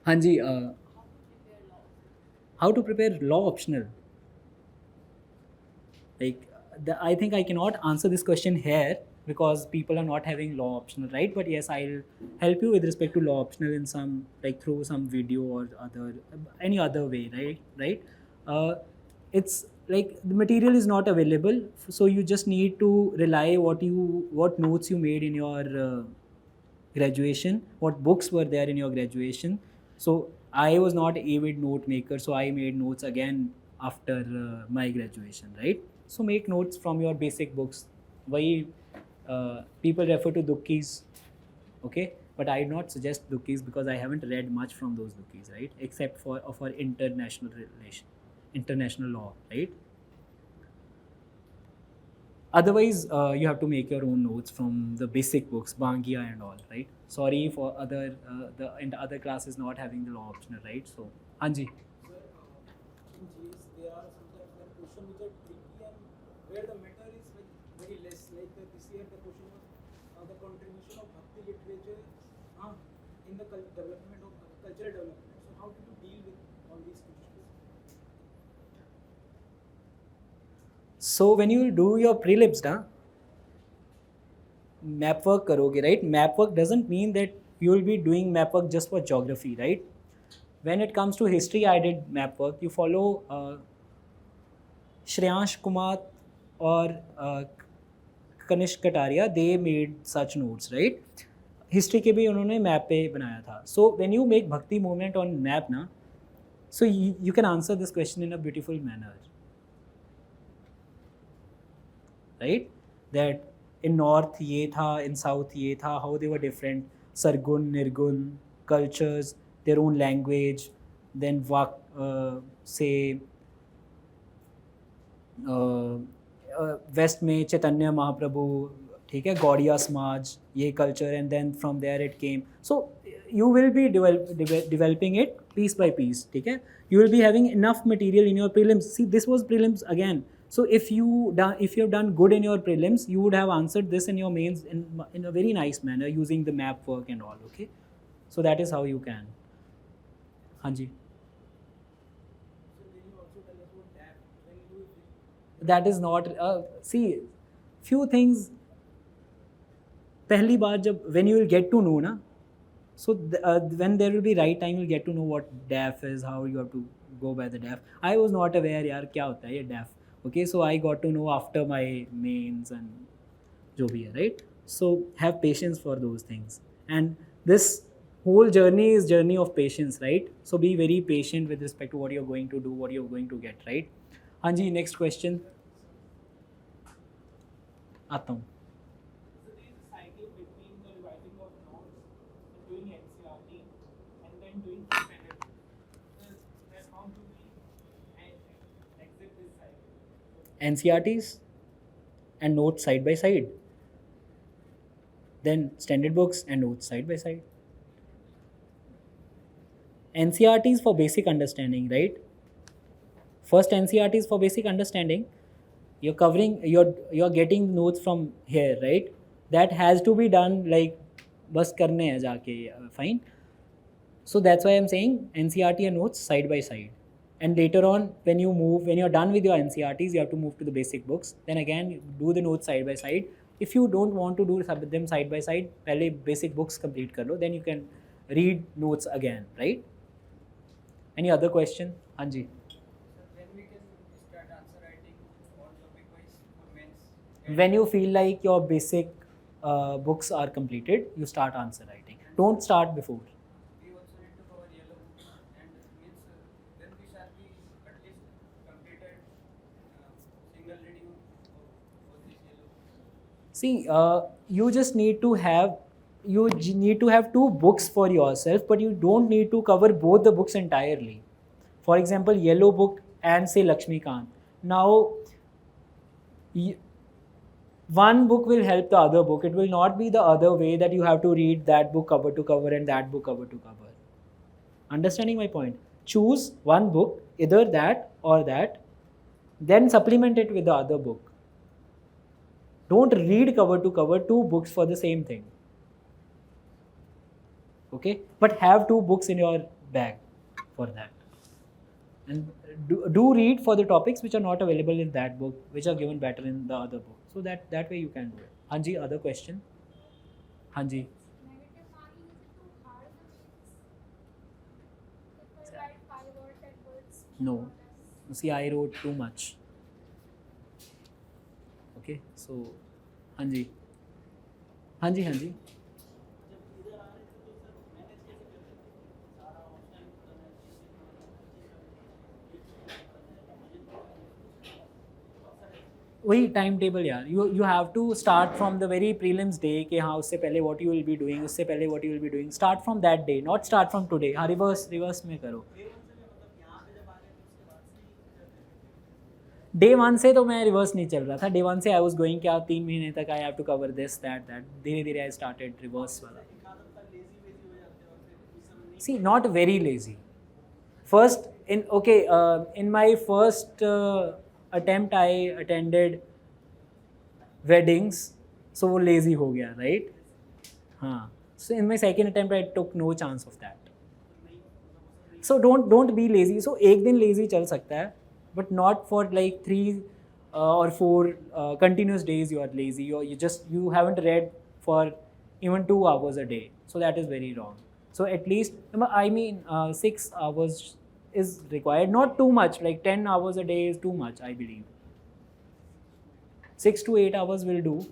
Speaker 2: Hanji, how to prepare law optional? I think I cannot answer this question here because people are not having law optional, right? But yes, I'll help you with respect to law optional in some, through some video or any other way, right? It's like the material is not available, so you just need to rely what notes you made in your graduation, what books were there in your graduation. So I was not avid note maker, so I made notes again after my graduation, right? So make notes from your basic books. Why people refer to Dukkis, okay? But I do not suggest Dukkis because I haven't read much from those Dukkis, right? Except for international law, right? Otherwise, you have to make your own notes from the basic books, Bangia and all, right? Sorry for the other classes not having the law optional, right? So, Hanji.
Speaker 4: Sir, in GS, there are sometimes questions which are tricky and where the matter is very less. Like this year, the question was the contribution of Bhakti literature in the development of cultural development. So, how did you deal with all these questions?
Speaker 2: So when you do your prelims, map work karoge, right? Map work doesn't mean that you will be doing map work just for geography, right? When it comes to history, I did map work. You follow Shreyansh Kumar or Kanishk Kataria, they made such notes, right? History के भी उन्होंने map पे बनाया था. So when you make भक्ति movement on map ना, so you can answer this question in a beautiful manner, right? That in north ये था, in south ये था, how they were different, sargun, nirgun, cultures, their own language, then say west में चैतन्य महाप्रभु, ठीक है, गौड़िया समाज, ये culture, and then from there it came. So you will be developing it piece by piece, ठीक है. You will be having enough material in your prelims. See, this was prelims again. So if you have done good in your prelims, you would have answered this in your mains in a very nice manner using the map work and all, okay. So that is how you can. हाँ जी. That is not see, few things पहली बार जब when you will get to know ना, so when there will be right time you'll get to know what DAF is, how you have to go by the DAF. I was not aware यार क्या होता है ये DAF, okay. So I got to know after my mains and जो भी है, right. So have patience for those things, and this whole journey is journey of patience, right. So be very patient with respect to what you're going to do, what you're going to get, right. हाँ जी, next question. आता हूँ.
Speaker 4: So there is a cycle between the revising of notes, doing NCRT, and then doing independent. So how do we exit this cycle?
Speaker 2: NCRTs and notes side by side. Then standard books and notes side by side. NCRTs for basic understanding, right? First NCRTs for basic understanding. You're covering, you're getting notes from here, right? That has to be done like बस करने हैं जाके, fine. So that's why I'm saying NCRT and notes side by side. And later on, when you're done with your NCRTs, you have to move to the basic books. Then again, do the notes side by side. If you don't want to do them side by side, पहले basic books complete कर लो. Then you can read notes again, right? Any other question? हाँ जी. When you feel like your basic books are completed, you start answer writing. Don't start before.
Speaker 4: We also need to cover yellow book, and means then we shall be at least completed single reading for this yellow book.
Speaker 2: See, you just need to have two books for yourself, but you don't need to cover both the books entirely. For example, yellow book and say Lakshmikant. Now, one book will help the other book. It will not be the other way that you have to read that book cover to cover and that book cover to cover. Understanding my point? Choose one book, either that or that, then supplement it with the other book. Don't read cover to cover two books for the same thing. Okay? But have two books in your bag for that. And do read for the topics which are not available in that book, which are given better in the other book. So that way you can do it. Hanji, other question? Hanji.
Speaker 5: Negative marking is it too hard for kids? People write 5 or 10 words.
Speaker 2: No.
Speaker 5: more or less.
Speaker 2: See, I wrote too much. Okay, so Hanji. Hanji. वही time table यार. You have to start from the very prelims day कि हाँ उससे पहले what you will be doing, उससे पहले what you will be doing. Start from that day, not start from today. हाँ reverse में करो. Day 1 से तो मैं रिवर्स नहीं चल रहा था. Day 1 से I was going क्या 3 महीने तक I have to cover this, that. धीरे धीरे I started reverse वाला. See, not very lazy. First, in my first attempt I attended weddings, so वो lazy हो गया, right? हाँ. So in my second attempt I took no chance of that. So don't be lazy. So एक दिन lazy चल सकता है, but not for like 3 or 4 continuous days you are lazy. You haven't read for even 2 hours a day. So that is very wrong. So at least 6 hours is required, not too much. Like 10 hours a day is too much, I believe. 6 to 8 hours will do.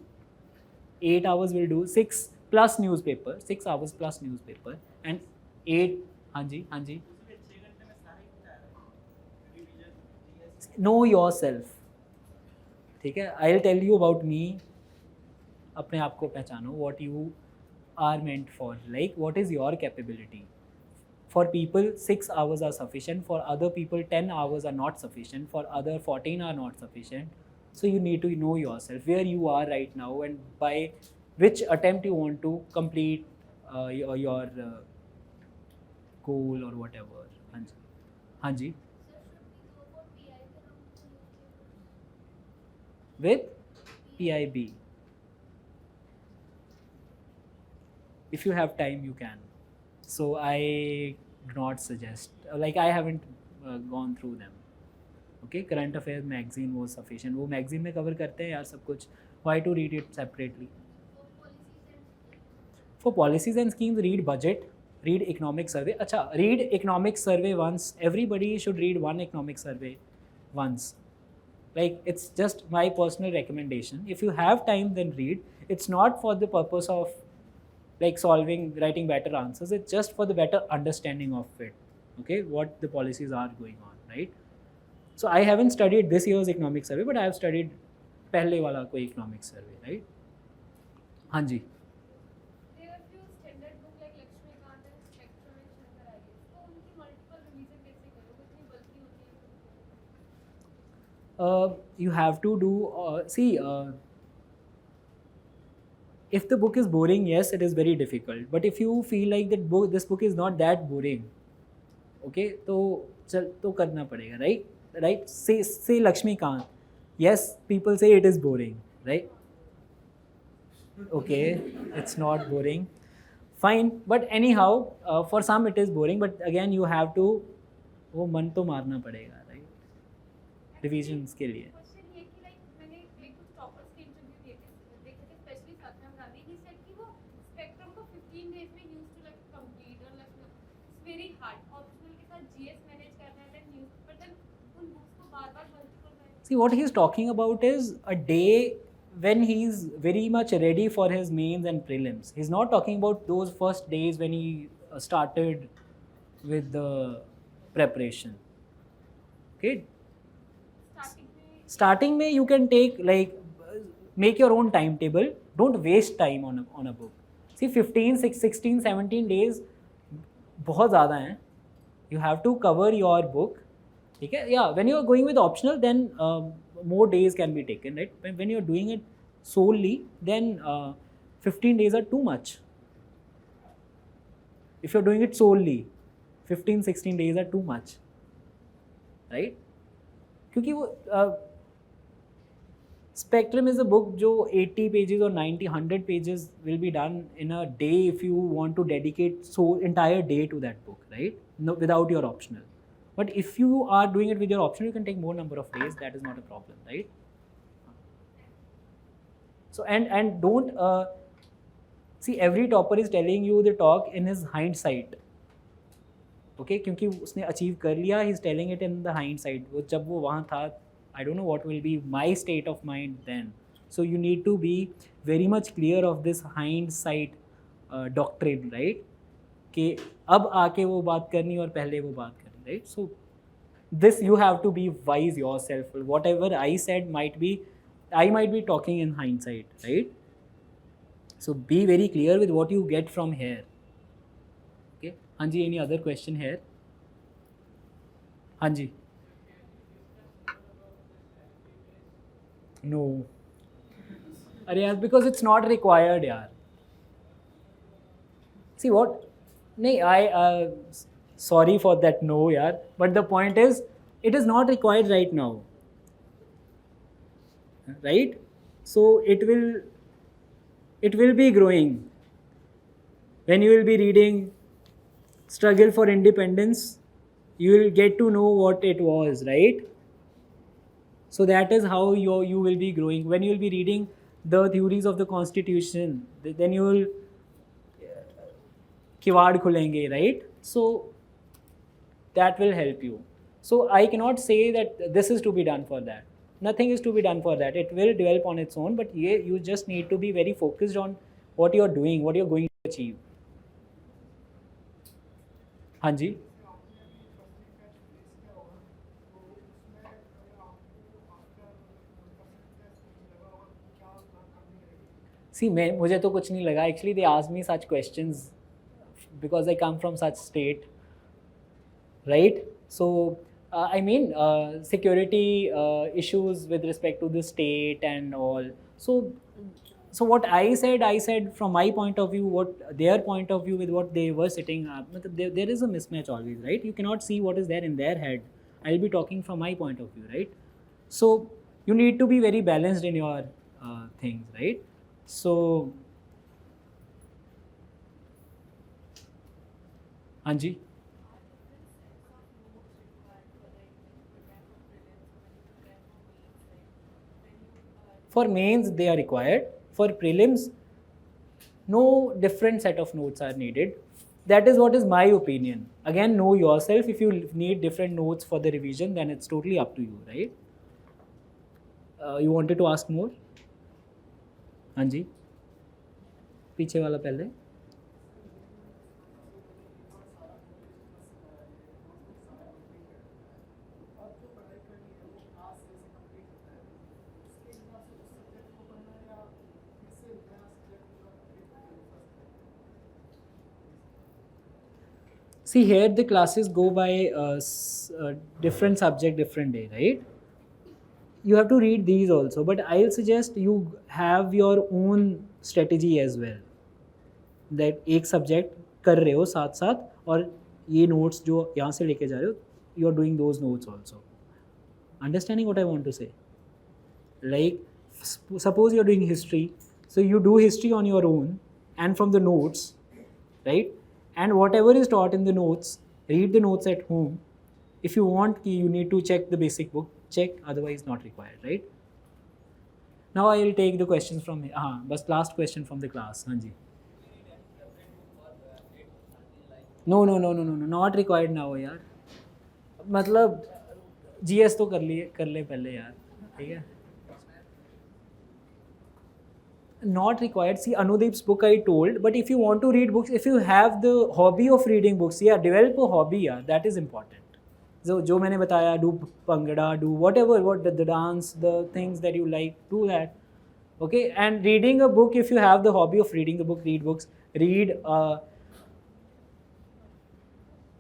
Speaker 2: 8 hours will do. 6 plus newspaper, 6 hours plus newspaper, and 8, हाँ जी, know yourself, ठीक है, I'll tell you about me, अपने आप को पहचानो, what you are meant for, like what is your capability. For people 6 hours are sufficient, for other people 10 hours are not sufficient, for other 14 are not sufficient. So you need to know yourself, where you are right now and by which attempt you want to complete your goal or whatever. हाँ जी. With PIB. If you have time, you can. So I do not suggest, like I haven't gone through them. Okay, current affairs magazine was sufficient. वो magazine में cover करते हैं यार सब कुछ. Why to read it separately? For policies and schemes, read budget, read economic survey. अच्छा, read economic survey once. Everybody should read one economic survey once. Like it's just my personal recommendation. If you have time, then read. It's not for the purpose of like writing better answers. It's just for the better understanding of it. Okay, what the policies are going on, right? So I haven't studied this year's economic survey, but I have studied पहले वाला कोई economic survey, right? हाँ जी.
Speaker 5: There are few standard book like Lakshmikant and Spectrum and Shankar IAS. तो उनकी multiple revision कैसे करोगे? इतनी bulky होती है.
Speaker 2: You have to do if the book is boring, yes, it is very difficult. But if you feel like this book is not that boring, okay, तो करना पड़ेगा, right? Right? Say Lakshmikant. Yes, people say it is boring, right? Okay, it's not boring. Fine, but anyhow, for some it is boring. But again, you have to वो मन तो मारना पड़ेगा, right? Revisions के लिए.
Speaker 5: Question ये कि like मैंने एक कुछ toppers के interview देखे थे, especially Vajiram and Ravi. He said कि वो Spectrum को 15 days में used to like complete or like it's very hard. Optional के साथ GS manage करना है then news, but then उन books को बार-बार multiple times.
Speaker 2: See, what he's talking about is a day when he's very much ready for his mains and prelims. He's not talking about those first days when he started with the preparation. Okay? Starting में you can take like make your own timetable. Don't waste time on a book. See, 15, 16, 17 days बहुत ज़्यादा हैं. You have to cover your book. ठीक है? Yeah, when you are going with optional, then more days can be taken, right? When you are doing it solely, then 15 days are too much. If you are doing it solely, 15, 16 days are too much, right? क्योंकि वो Spectrum is a book जो 80 pages or 90, 100 pages will be done in a day if you want to dedicate entire day to that book, right? No, without your optional. But if you are doing it with your optional, you can take more number of days. That is not a problem, right? So and don't see, every topper is telling you the talk in his hindsight. Okay, क्योंकि उसने achieve कर लिया, he's telling it in the hindsight. वो जब वो वहाँ था, I don't know what will be my state of mind then. So you need to be very much clear of this hindsight doctrine, right? कि अब आके वो बात करनी और पहले वो बात करनी, right? So this you have to be wise yourself. Whatever I said I might be talking in hindsight, right? So be very clear with what you get from here. Okay? हाँ जी, any other question here? हाँ जी. No. अरे यार, because it's not required यार. See what? नहीं, I sorry for that no yaar, but the point is it is not required right now, right? So it will be growing. When you will be reading Struggle for Independence, you will get to know what it was, right? So that is how you will be growing. When you will be reading the theories of the Constitution, then you will किवाड़ खुलेंगे, right? So that will help you. So I cannot say that this is to be done for that. Nothing is to be done for that. It will develop on its own, but you just need to be very focused on what you're doing, what you're going to achieve. हाँ जी. See, मुझे तो कुछ नहीं लगा. Actually, they asked me such questions because I come from such state, right? So, I mean, security issues with respect to the state and all. So what I said from my point of view, what their point of view with what they were sitting up. There is a mismatch always, right? You cannot see what is there in their head. I'll be talking from my point of view, right? So you need to be very balanced in your things, right? So, हाँ जी. For mains, they are required. For prelims, no different set of notes are needed. That is what is my opinion. Again, know yourself. If you need different notes for the revision, then it's totally up to you, right? You wanted to ask more? हाँ जी. पीछे वाला पहले. See, here the classes go by different subject, different day, right? You have to read these also, but I'll suggest you have your own strategy as well. That एक subject कर रहे हो साथ साथ और ये notes जो यहाँ से लेके जा रहे हो, you are doing those notes also. Understanding what I want to say? Like, suppose you are doing history, so you do history on your own and from the notes, right? And whatever is taught in the notes, read the notes at home. If you want, you need to check the basic book, check, otherwise not required, right? Now I will take the questions from here. But last question from the class. हाँ जी. No, not required now यार. मतलब GS तो कर ले पहले यार, ठीक है? Not required. See, Anudeep's book I told, but if you want to read books, if you have the hobby of reading books, yeah, develop a hobby, yeah, that is important. So, जो मैंने बताया, do bhangra, do whatever, what the dance, the things that you like, do that. Okay, and reading a book, if you have the hobby of reading a book, read books. Read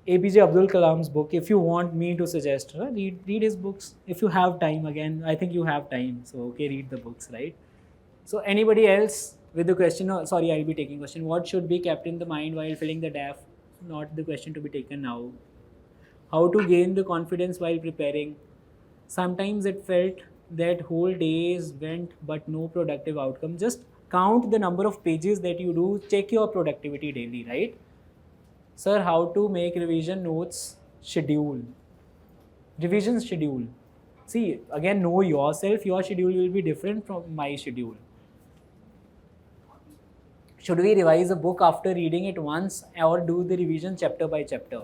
Speaker 2: APJ Abdul Kalam's book. If you want me to suggest, read his books. If you have time, again, I think you have time. So, okay, read the books, right? So anybody else with the question? No, sorry, I'll be taking question. What should be kept in the mind while filling the DAF? Not the question to be taken now. How to gain the confidence while preparing? Sometimes it felt that whole days went but no productive outcome. Just count the number of pages that you do. Check your productivity daily, right? Sir, how to make revision notes schedule? Revision schedule. See, again, know yourself. Your schedule will be different from my schedule. Should we revise a book after reading it once or do the revision chapter by chapter?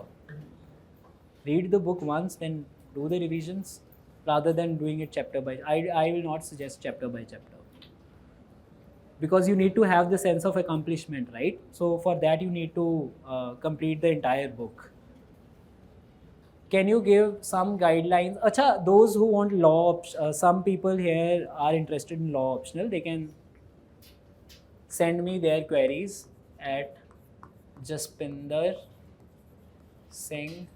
Speaker 2: Read the book once, then do the revisions rather than doing it chapter by. I will not suggest chapter by chapter. Because you need to have the sense of accomplishment, right? So for that you need to complete the entire book. Can you give some guidelines? Acha, those who want law, some people here are interested in law optional. They can send me their queries at Jaspinder Singh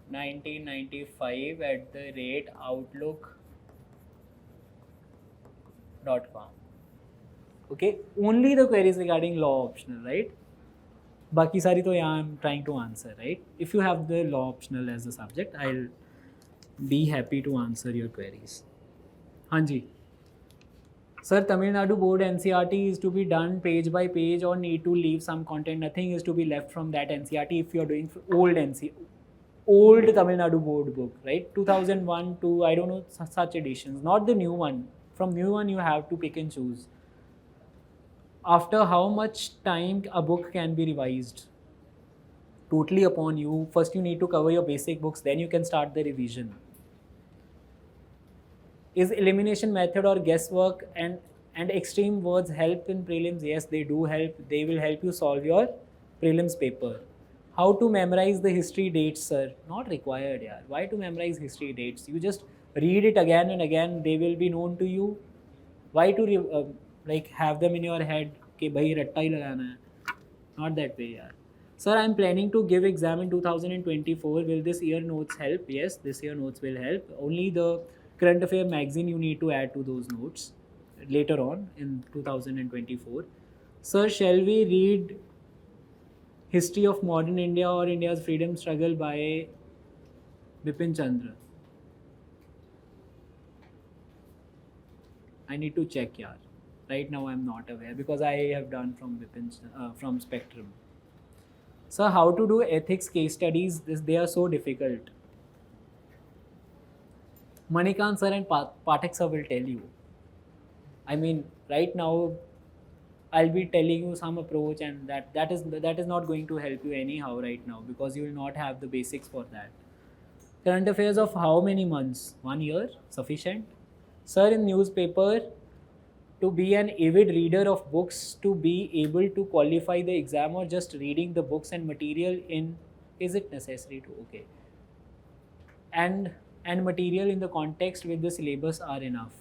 Speaker 2: 1995@outlook.com. Okay, only the queries regarding law optional, right? Baki sari to yahan I'm trying to answer, right? If you have the law optional as a subject, I'll be happy to answer your queries. Hanji. Sir, Tamil Nadu board NCRT is to be done page by page or need to leave some content. Nothing is to be left from that NCRT if you are doing old Tamil Nadu board book, right? 2001 to, I don't know, such editions, not the new one. From new one, you have to pick and choose. After how much time a book can be revised? Totally upon you. First, you need to cover your basic books, then you can start the revision. Is elimination method or guesswork and And extreme words help in prelims? Yes, they do help. They will help you solve your prelims paper. How to memorize the history dates, sir? Not required, yaar. Why to memorize history dates? You just read it again and again. They will be known to you. Why to like have them in your head? कि भाई रट्टा ही लगाना है. Not that way, yaar. Sir, I'm planning to give exam in 2024. Will this year notes help? Yes, this year notes will help. Only the current affair magazine you need to add to those notes later on in 2024. Sir, shall we read History of Modern India or India's Freedom Struggle by Bipin Chandra? I need to check, yaar. Right now I'm not aware because I have done from from Spectrum. Sir, how to do ethics case studies? They are so difficult. Manikant sir and Pathak sir will tell you. I mean, right now I'll be telling you some approach, and that is not going to help you anyhow right now because you will not have the basics for that. Current affairs of how many months? 1 year? Sufficient? Sir, in newspaper, to be an avid reader of books, to be able to qualify the exam, or just reading the books and material in, is it necessary to? Okay. And material in the context with the syllabus are enough.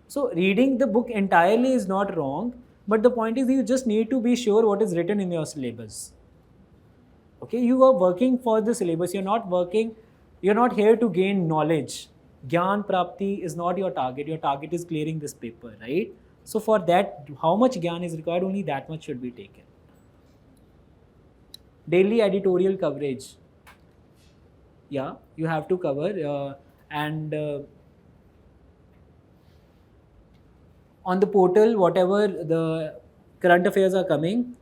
Speaker 2: So reading the book entirely is not wrong, but the point is you just need to be sure what is written in your syllabus. Okay, you are working for the syllabus. You're not here to gain knowledge. Gyan Prapti is not your target. Your target is clearing this paper, right? So for that, how much Gyan is required, only that much should be taken. Daily editorial coverage. Yeah, you have to cover. On the portal, whatever the current affairs are coming,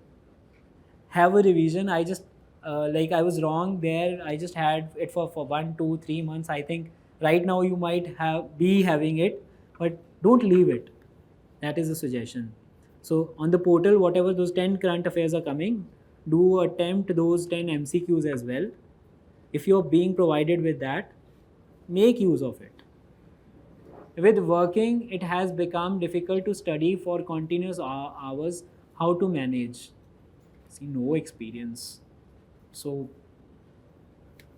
Speaker 2: have a revision. I just, I was wrong there. I just had it for 1, 2, 3 months. I think right now you might be having it, but don't leave it. That is a suggestion. So on the portal, whatever those 10 current affairs are coming, do attempt those 10 MCQs as well. If you're being provided with that, make use of it. With working, it has become difficult to study for continuous hours. How to manage? See, no experience. So,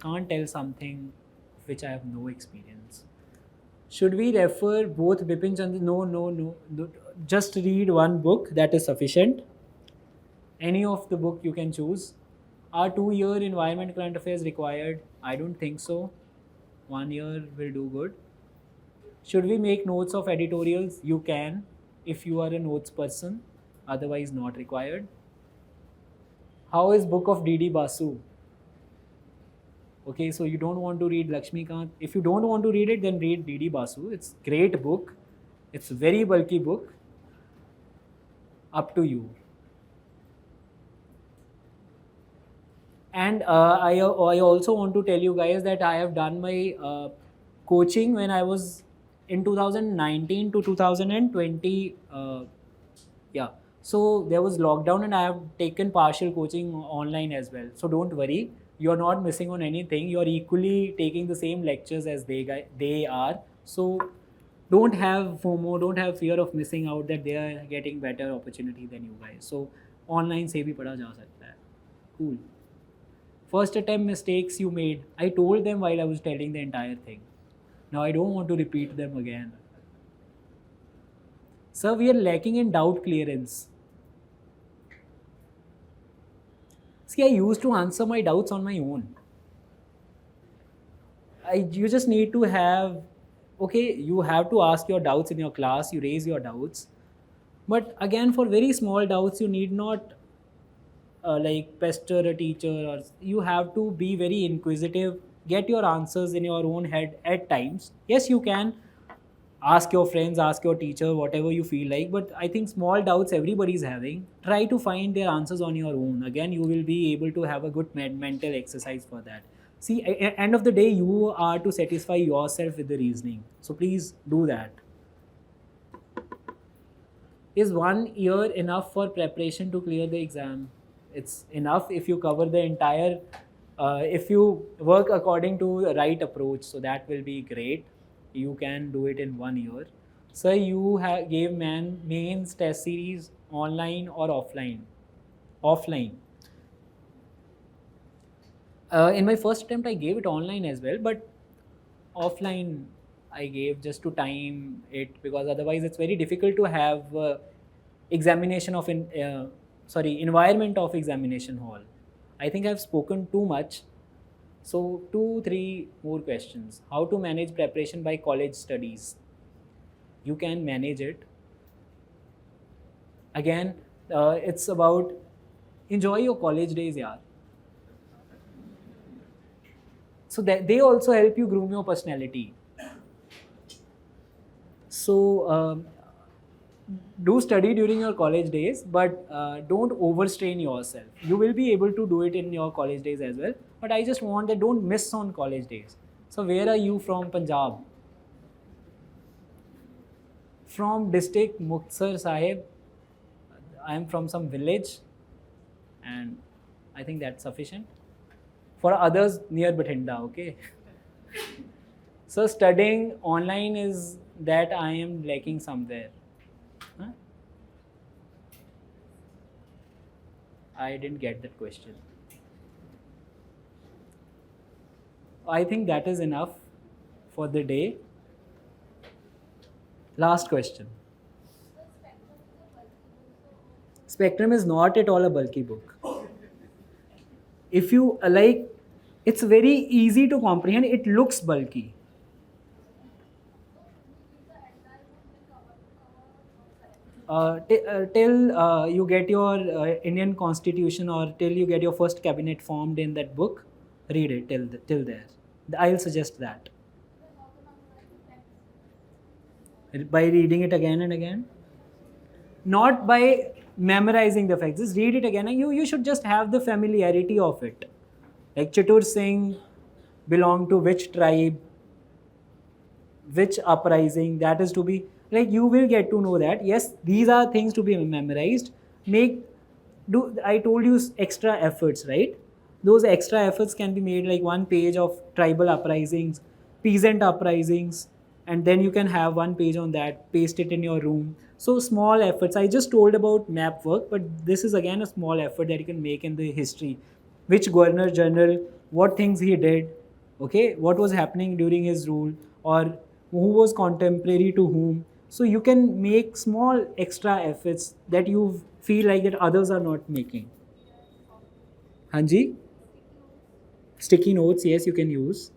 Speaker 2: can't tell something which I have no experience. Should we refer both Bipin Chandra? No. Just read one book, that is sufficient. Any of the book you can choose. Are 2-year environment current affairs required? I don't think so. 1 year will do good. Should we make notes of editorials? You can, if you are a notes person, otherwise not required. How is book of D.D. Basu? Okay, so you don't want to read Lakshmikant. If you don't want to read it, then read D.D. Basu. It's a great book. It's a very bulky book. Up to you. And I also want to tell you guys that I have done my coaching when I was in 2019 to 2020. So there was lockdown and I have taken partial coaching online as well. So don't worry, you're not missing on anything. You're equally taking the same lectures as they are. So don't have FOMO, don't have fear of missing out that they are getting better opportunity than you guys. So online se bhi padha ja sakta hai. Cool. First attempt mistakes you made. I told them while I was telling the entire thing. Now I don't want to repeat them again. Sir, we are lacking in doubt clearance. See, I used to answer my doubts on my own. You just need to have, okay, you have to ask your doubts in your class, you raise your doubts. But again, for very small doubts, you need not pester a teacher, or you have to be very inquisitive, get your answers in your own head at times. Yes, you can ask your friends, ask your teacher, whatever you feel like, but I think small doubts everybody is having, try to find their answers on your own. Again, you will be able to have a good mental exercise for that. See, at end of the day, you are to satisfy yourself with the reasoning. So please do that. Is 1 year enough for preparation to clear the exam? It's enough if you cover the entire, if you work according to the right approach, so that will be great. You can do it in 1 year. Sir, you gave mains test series online or offline? Offline. In my first attempt, I gave it online as well, but offline I gave just to time it, because otherwise it's very difficult to have examination of environment of examination hall. I think I've spoken too much. So 2-3 more questions. How to manage preparation by college studies? You can manage it. Again, it's about enjoy your college days, yeah. So that they also help you groom your personality. So do study during your college days, but don't overstrain yourself. You will be able to do it in your college days as well. But I just want that don't miss on college days. So where are you from? Punjab? From district Muktsar Sahib. I am from some village, and I think that's sufficient. For others, near Bathinda, okay? So studying online is that I am lacking somewhere. Huh? I didn't get that question. I think that is enough for the day. Last question. Spectrum is not at all a bulky book. If you like, it's very easy to comprehend. It looks bulky. Till you get your Indian Constitution, or till you get your first cabinet formed in that book, read it till there. I'll suggest that. By reading it again and again. Not by memorizing the facts. Just read it again, and you should just have the familiarity of it. Like Chatur Singh belonged to which tribe, which uprising, that is to be, like, you will get to know that. Yes, these are things to be memorized. I told you extra efforts, right? Those extra efforts can be made, like 1 page of tribal uprisings, peasant uprisings, and then you can have 1 page on that, paste it in your room. So small efforts. I just told about map work, but this is again a small effort that you can make in the history. Which governor general, what things he did, okay, what was happening during his rule, or who was contemporary to whom. So you can make small extra efforts that you feel like that others are not making. Hanji? Sticky notes, yes, you can use.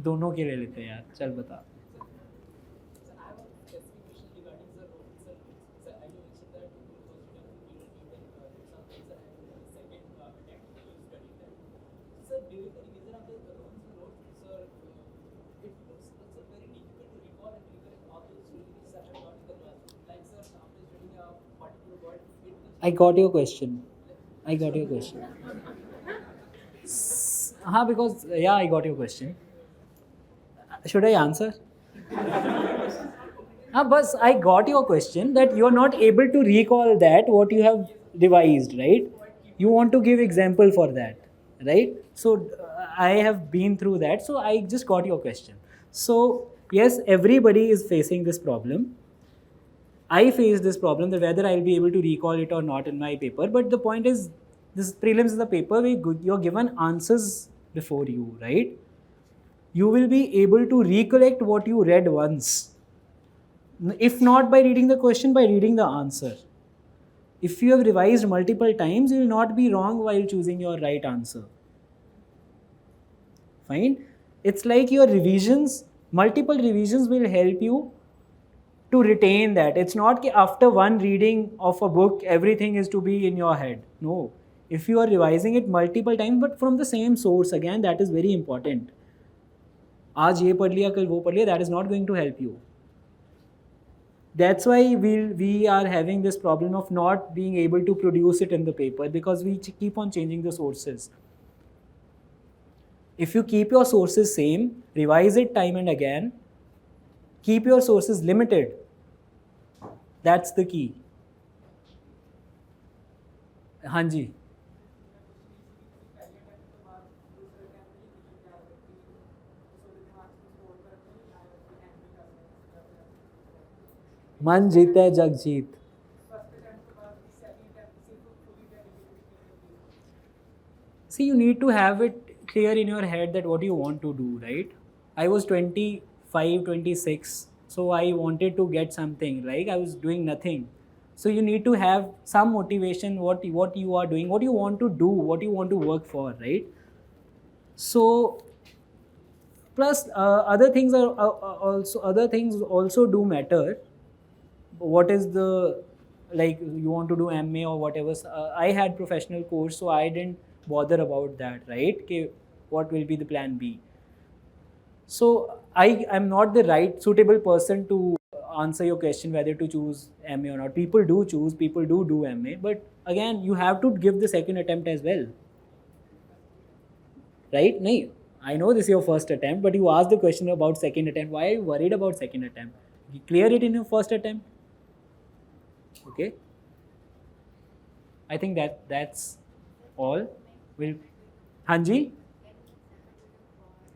Speaker 2: दोनों के ले लेते हैं यार, चल बता. I got your question. Because, yeah, I got your question. Should I answer? But I got your question that you are not able to recall that what you have devised, right? You want to give example for that, right? So I have been through that, so I just got your question. So yes, everybody is facing this problem. I face this problem, that whether I'll be able to recall it or not in my paper. But the point is, this prelims is the paper where you're given answers before you, right? You will be able to recollect what you read once. If not by reading the question, by reading the answer. If you have revised multiple times, you will not be wrong while choosing your right answer. Fine? It's like your revisions, multiple revisions will help you to retain that. It's not that after one reading of a book, everything is to be in your head. No. If you are revising it multiple times, but from the same source, again, that is very important. आज ये पढ़ लिया, कल वो पढ़ लिया, that is not going to help you. That's why we are having this problem of not being able to produce it in the paper, because we keep on changing the sources. If you keep your sources same, revise it time and again, keep your sources limited. That's the key. Hanji. मन जीते जग जीत. See, you need to have it clear in your head that what you want to do, right? I was 25, 26, so I wanted to get something, like I was doing nothing. So you need to have some motivation, what you are doing, what you want to do, what you want to work for, right? So plus other things also do matter. What is the, like you want to do MA or whatever. I had professional course, so I didn't bother about that, right? Okay, what will be the plan B? So I am not the right suitable person to answer your question whether to choose MA or not. People do choose, people do MA, but again you have to give the second attempt as well, right? No, I know this is your first attempt, but you asked the question about second attempt. Why are you worried about second attempt? You clear it in your first attempt. Okay, I think that's all. Will Hanji,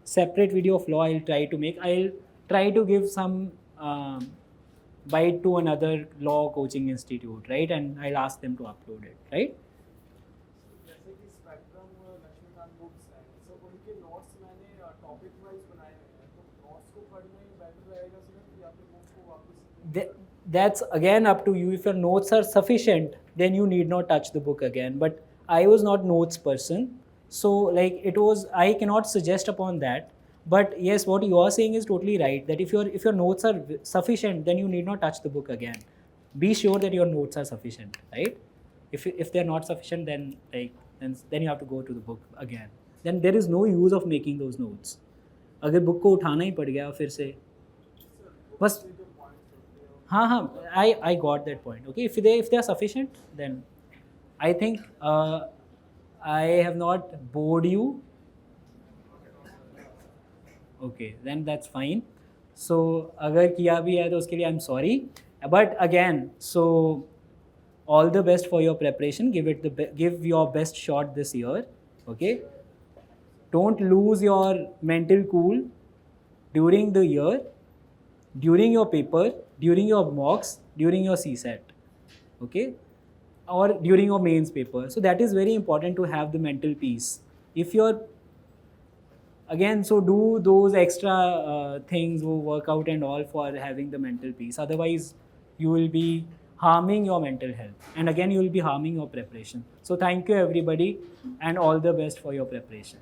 Speaker 2: separate video of law I'll try to make. I'll try to give some bite to another law coaching institute, right? And I'll ask them to upload it, right?
Speaker 4: जैसे कि spectrum Laxmikant books है, so उनके notes मैंने topic wise बनाए हैं, तो notes को पढ़ने में बेटर रहेगा सिर्फ या फिर बुक को वापस
Speaker 2: That's again up to you. If your notes are sufficient, then you need not touch the book again. But I was not notes person, so like it was, I cannot suggest upon that. But yes, what you are saying is totally right, that if your notes are sufficient, then you need not touch the book again. Be sure that your notes are sufficient, right? If they're not sufficient, then then you have to go to the book again. Then there is no use of making those notes. अगर book को उठाना ही पड़ गया फिर से बस. I got that point. Okay, if they are sufficient, then I think I have not bored you. Okay, then that's fine. So अगर किया भी है तो उसके लिए I'm sorry. But again, so all the best for your preparation. Give your best shot this year. Okay. Don't lose your mental cool during the year, during your paper, during your mocks, during your CSET, okay, or during your mains paper. So that is very important to have the mental peace. If you're, again, so do those extra things, work out and all for having the mental peace. Otherwise, you will be harming your mental health, and again you will be harming your preparation. So thank you everybody, and all the best for your preparation.